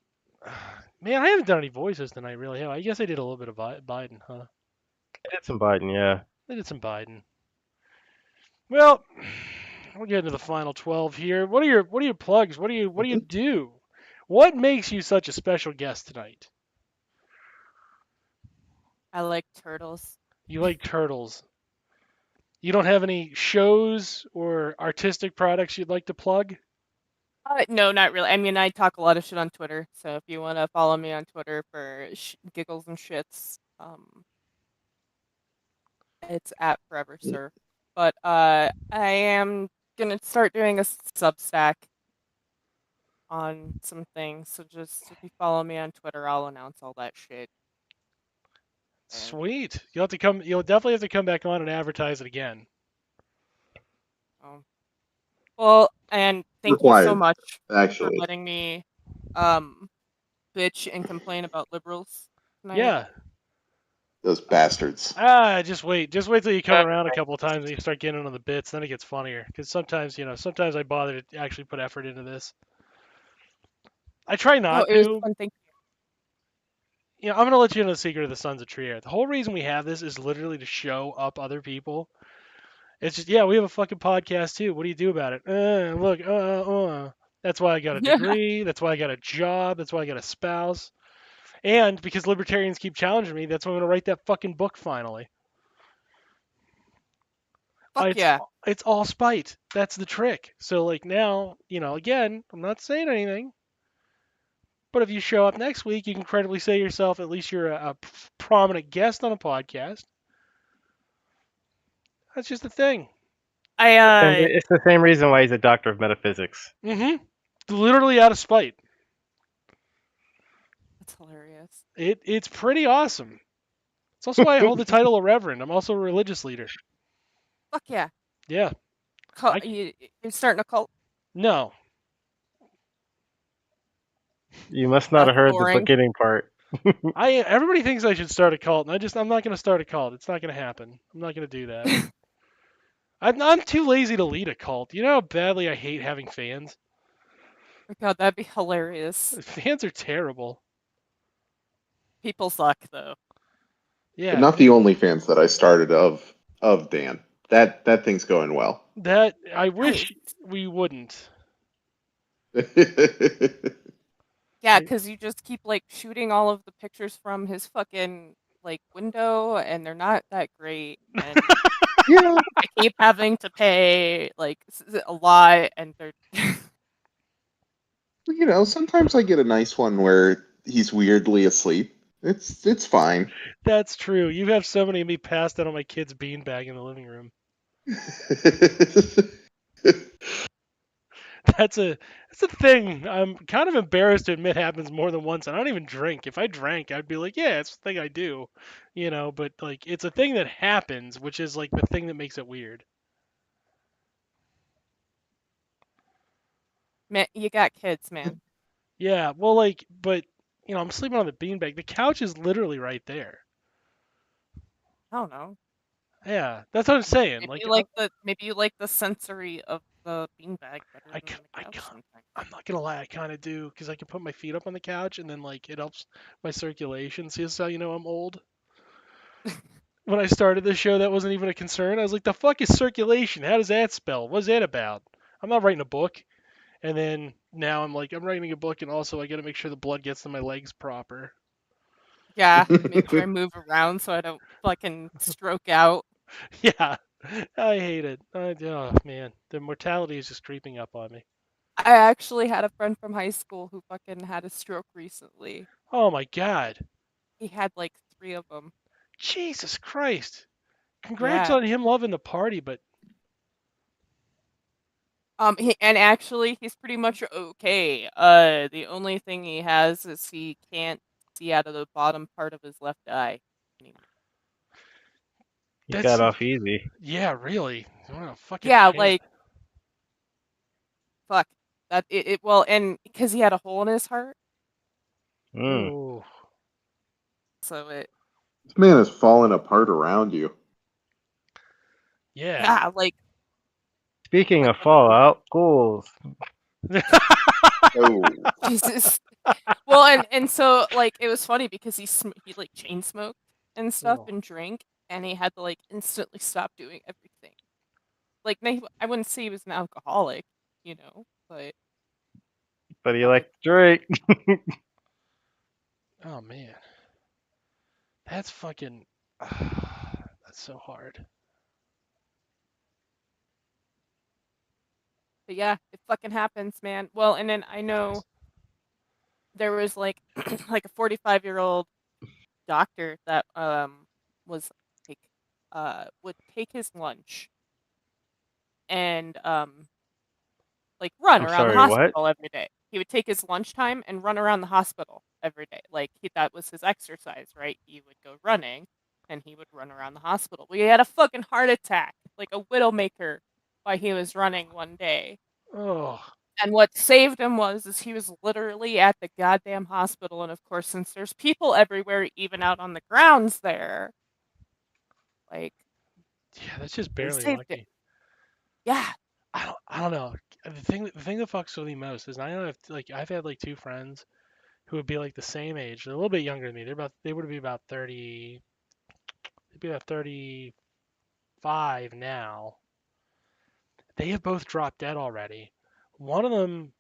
Man, I haven't done any voices tonight, really. Have I? I guess I did a little bit of Biden, huh? I did some Biden, yeah. I did some Biden. Well, we'll get into the final 12 here. What are your plugs? What do you do? What makes you such a special guest tonight? I like turtles. You like turtles. You don't have any shows or artistic products you'd like to plug? No, not really. I mean, I talk a lot of shit on Twitter, so if you want to follow me on Twitter for giggles and shits, it's at Forever Surf. But I am gonna start doing a Substack on some things, so just if you follow me on Twitter, I'll announce all that shit. Sweet. You'll definitely have to come back on and advertise it again. Well, and thank you so much actually. for letting me bitch and complain about liberals tonight. Yeah. Those bastards. Just wait till you come around a couple of times and you start getting on the bits, then it gets funnier. Because sometimes I bother to actually put effort into this. I try not it was to. fun, thank I'm going to let you know the secret of the Sons of Trier. The whole reason we have this is literally to show up other people. It's just, we have a fucking podcast too. What do you do about it? Look, That's why I got a degree. That's why I got a job. That's why I got a spouse. And because libertarians keep challenging me, that's why I'm going to write that fucking book finally. It's all spite. That's the trick. So like now, again, I'm not saying anything. But if you show up next week, you can credibly say yourself, at least you're a prominent guest on a podcast. That's just the thing. It's the same reason why he's a doctor of metaphysics. Literally out of spite. That's hilarious. It's pretty awesome. It's also why I hold the title of Reverend. I'm also a religious leader. Fuck yeah. Yeah. You starting a cult? No. You must not That's have heard the boring. beginning part. Everybody thinks I should start a cult, and I'm not going to start a cult. It's not going to happen. I'm not going to do that. I'm too lazy to lead a cult. You know how badly I hate having fans? Oh God, that'd be hilarious. Fans are terrible. People suck though. But Yeah. not the only fans that I started of Dan. That thing's going well. That I wish we wouldn't. Yeah, because you just keep like shooting all of the pictures from his fucking like window, and they're not that great, and Yeah. I keep having to pay like a lot, and they're You know, sometimes I get a nice one where he's weirdly asleep. It's fine. That's true. You have so many of me passed out on my kid's beanbag in the living room. That's a thing. I'm kind of embarrassed to admit happens more than once. I don't even drink. If I drank, I'd be like, yeah, it's the thing I do, But like, it's a thing that happens, which is like the thing that makes it weird. man, you got kids, man. Yeah, well, but I'm sleeping on the beanbag. The couch is literally right there. I don't know. Yeah, that's what I'm saying. Maybe you like the sensory of the beanbag better than the couch sometimes. I'm not gonna lie, I kind of do because I can put my feet up on the couch and then like it helps my circulation. See, that's how you know I'm old. When I started this show, that wasn't even a concern. I was like, the fuck is circulation? How does that spell? What's that about? I'm not writing a book. And then now I'm like, I'm writing a book, and also I got to make sure the blood gets to my legs proper. Yeah, make sure I move around so I don't fucking stroke out. Yeah, I hate it. Oh man, the mortality is just creeping up on me. I actually had a friend from high school who fucking had a stroke recently. Oh my god. He had like 3 of them. Jesus Christ. Congrats Yeah. on him loving the party, but And actually he's pretty much okay. The only thing he has is he can't see out of the bottom part of his left eye anymore. You got off easy. Yeah, really. What a fucking Yeah, pain. like fuck. That well, and because he had a hole in his heart. Ooh. So it This man is falling apart around you. Yeah. like Speaking of Fallout, ghouls. Oh. Jesus. Well, and so like it was funny because he like chain smoked and stuff and drank, and he had to like instantly stop doing everything. Like I wouldn't say he was an alcoholic, but he liked to drink. Oh man. That's fucking that's so hard. But yeah, it fucking happens, man. Well, and then I know there was like like a 45-year-old doctor that was like would take his lunch and like run I'm around the sorry, what? hospital every day. He would take his lunchtime and run around the hospital every day. Like that was his exercise, right? He would go running and he would run around the hospital. Well, he had a fucking heart attack, like a widowmaker, while he was running one day. Oh. And what saved him is he was literally at the goddamn hospital, and of course, since there's people everywhere, even out on the grounds there, like yeah, that's just barely saved lucky. it. Yeah. I don't know. The thing that fucks with me most is I know I've had like 2 friends who would be like the same age. They're a little bit younger than me. They would be about 30. They'd be about 35 now. They have both dropped dead already. One of them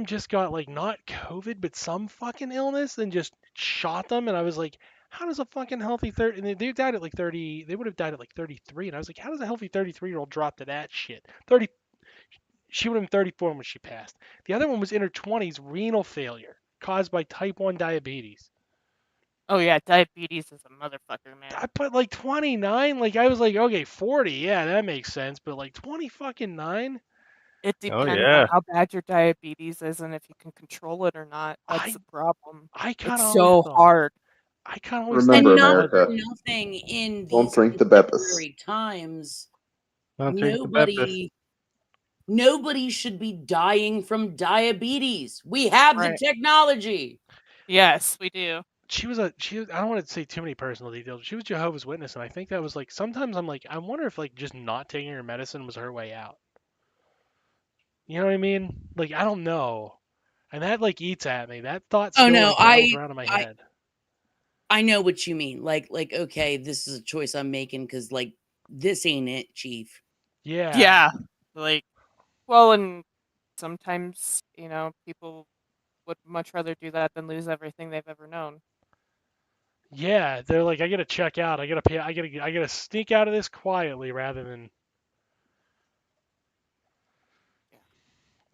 just got like not COVID but some fucking illness and just shot them, and I was like, how does a fucking healthy 30, and they died at like 30, they would have died at like 33, and I was like, how does a healthy 33-year-old drop to that shit? 30, she would have been 34 when she passed. The other one was in her 20s, renal failure caused by type 1 diabetes. Oh yeah, diabetes is a motherfucker, man. I put like 29, like I was like, okay, 40, yeah, that makes sense, but like 20 fucking 9? It Oh depends on yeah. how bad your diabetes is and if you can control it or not. That's the problem. I kind It's of always so thought. hard. I kind of always Remember, thought And it not America, for wasn't. nothing in don't these drink the Beppis. contemporary times, Don't drink the Beppis. nobody should be dying from diabetes. We have the Right. technology. Yes, we do. She was I don't want to say too many personal details. She was Jehovah's Witness, and I think that was like sometimes I'm like I wonder if like just not taking her medicine was her way out. You know what I mean? Like I don't know, and that like eats at me. That thought Oh still no, like rattles around in my I head. I know what you mean. Like okay, this is a choice I'm making because like this ain't it, Chief. Yeah. Yeah. Like, well, and sometimes, people would much rather do that than lose everything they've ever known. Yeah, they're like, I gotta check out. I gotta sneak out of this quietly rather than,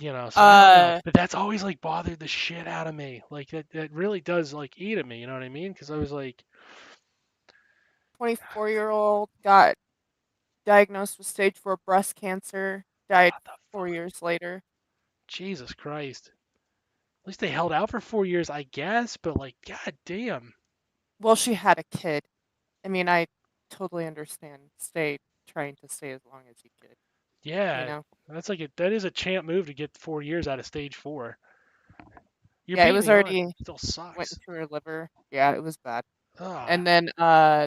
So I don't know, but that's always like bothered the shit out of me. Like that really does like eat at me. You know what I mean? Because I was like, 24-year-old got diagnosed with stage 4 breast cancer, died what the 4 fuck? years later. Jesus Christ. At least they held out for 4 years, I guess. But like, god damn. Well, she had a kid. I mean, I totally understand trying to stay as long as you could. Yeah, that is a champ move to get 4 years out of stage 4. You're Yeah, it beating was me on. already It still went sucks. into her liver. Yeah, it was bad. Ah, And then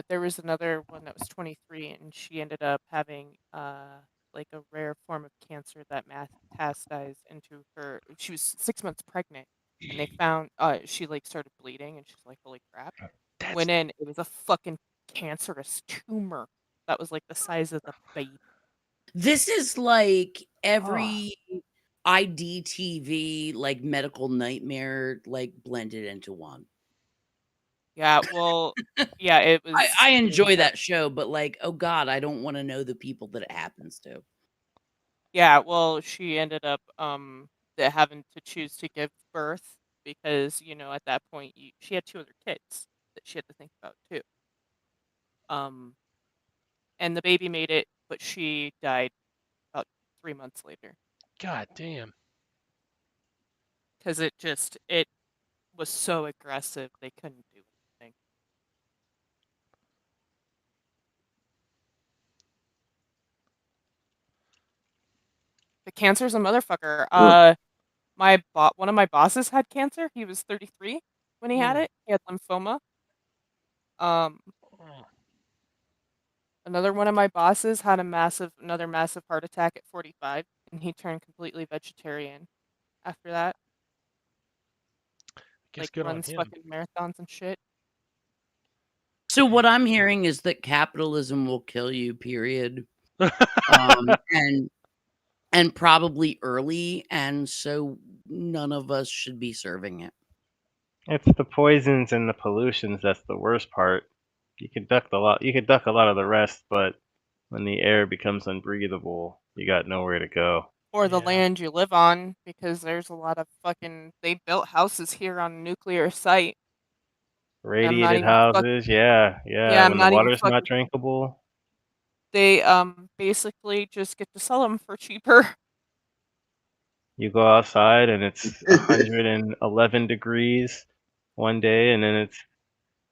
there was another one that was 23, and she ended up having like a rare form of cancer that metastasized into her. She was 6 months pregnant, and they found she like started bleeding, and she's like, "Holy crap!" that's Went in, it was a fucking cancerous tumor that was like the size of the baby. This is like oh, every IDTV like medical nightmare like blended into one. Yeah, well, yeah, it was. I it was enjoy hor- that show, but like, oh god, I don't want to know the people that it happens to. Yeah, well, she ended up having to choose to give birth because at that point she had 2 other kids that she had to think about too. Um, and the baby made it, but she died about 3 months later god damn. because it was so aggressive they couldn't do anything. The cancer's a motherfucker. One of my bosses had cancer. He was 33 when he had Mm. it. He had lymphoma. Um, Oh, Another one of my bosses had another massive heart attack at 45, and he turned completely vegetarian after that. guess Like good on runs him. fucking marathons and shit. So Yeah. what I'm hearing is that capitalism will kill you, period. And probably early, and so none of us should be serving it. It's the poisons and the pollutions that's the worst part. You could duck a lot of the rest, but when the air becomes unbreathable, you got nowhere to go. Or the Yeah. land you live on, because there's a lot of they built houses here on a nuclear site. I'm not Radiated even houses, yeah. Yeah, I'm When the not even water's not fucking. drinkable, They basically just get to sell them for cheaper. you go outside and it's 111 degrees one day, and then it's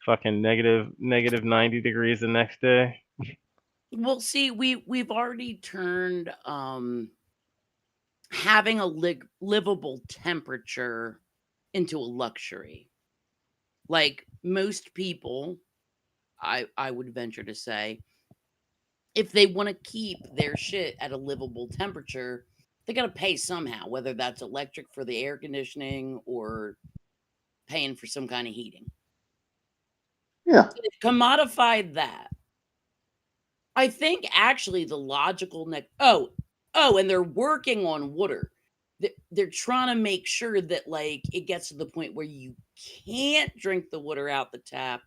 fucking negative 90 degrees the next day. Well, see, we've already turned having a livable temperature into a luxury. Like most people, I would venture to say, if they want to keep their shit at a livable temperature, they got to pay somehow, whether that's electric for the air conditioning or paying for some kind of heating. Yeah. So they've commodified that. I think actually the logical next. Oh, and they're working on water. They're trying to make sure that like it gets to the point where you can't drink the water out the tap,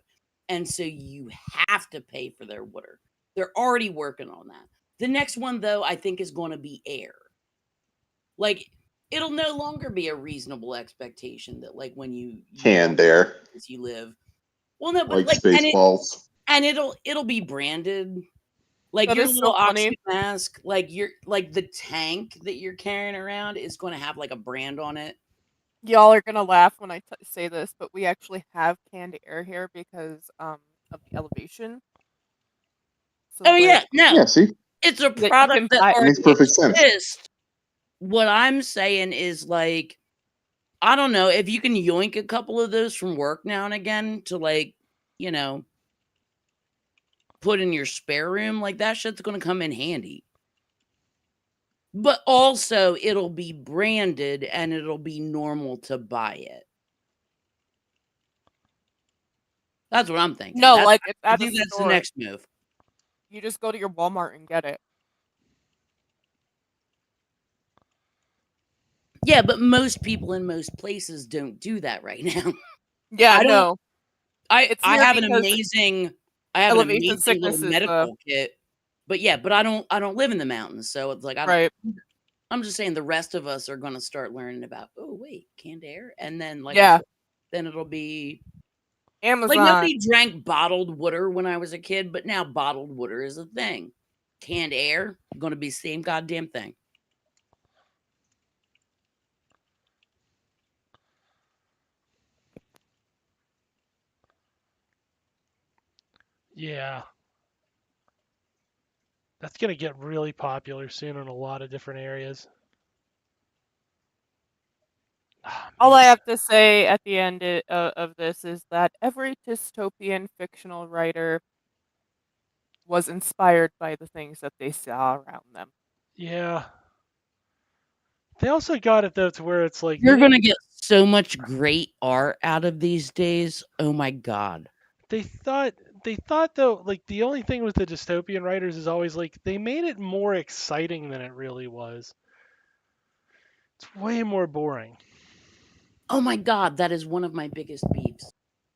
and so you have to pay for their water. They're already working on that. The next one though, I think, is going to be air. Like it'll no longer be a reasonable expectation that like when you Canned air, as you live. Well, no, but like like Spaceballs. and it'll be branded. Like That your is little so funny. oxygen mask, like the tank that you're carrying around is going to have like a brand on it. Y'all are gonna laugh when I say this, but we actually have canned air here because of the elevation. So Oh like, yeah, no, Yeah, see, it's a that you product can that buy. it already makes perfect sense. exists. What I'm saying is like, I don't know if you can yoink a couple of those from work now and again to like, you know, put in your spare room, like that shit's gonna come in handy. But also it'll be branded and it'll be normal to buy it. That's what I'm thinking. No, like it's I at a think that's the store. next move. You just go to your Walmart and get it. Yeah, but most people in most places don't do that right now. Yeah, I don't no. I It's I here have an because amazing elevation little sickness is medical kit. But yeah, but I don't live in the mountains, so it's like right. I'm just saying the rest of us are gonna start learning about, oh wait, canned air, and then like I Yeah, said, then it'll be like Amazon. nobody drank bottled water when I was a kid, but now bottled water is a thing. Canned air gonna be same goddamn thing. Yeah. That's going to get really popular soon in a lot of different areas. Oh, All man. I have to say at the end of this is that every dystopian fictional writer was inspired by the things that they saw around them. Yeah. They also got it though to where it's like You're gonna get so much great art out of these days. Oh my god. they thought though, like the only thing with the dystopian writers is always like they made it more exciting than it really was. It's way more boring. Oh my god, that is one of my biggest beefs.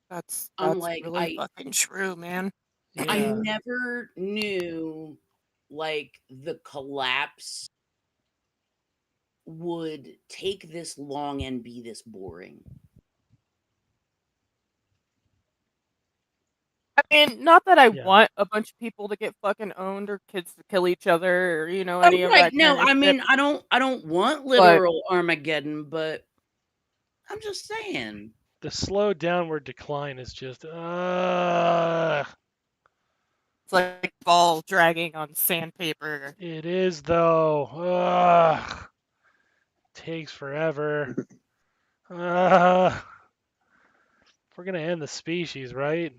That's I'm like, really fucking true, man. I Yeah. never knew like the collapse would take this long and be this boring. I mean, not that I Yeah. want a bunch of people to get fucking owned or kids to kill each other or Oh any of right, that no, kind of I shit. mean I don't want But literal Armageddon, but I'm just saying. The slow downward decline is just it's like ball dragging on sandpaper. it is though. Ugh. Takes forever. If we're gonna end the species, right?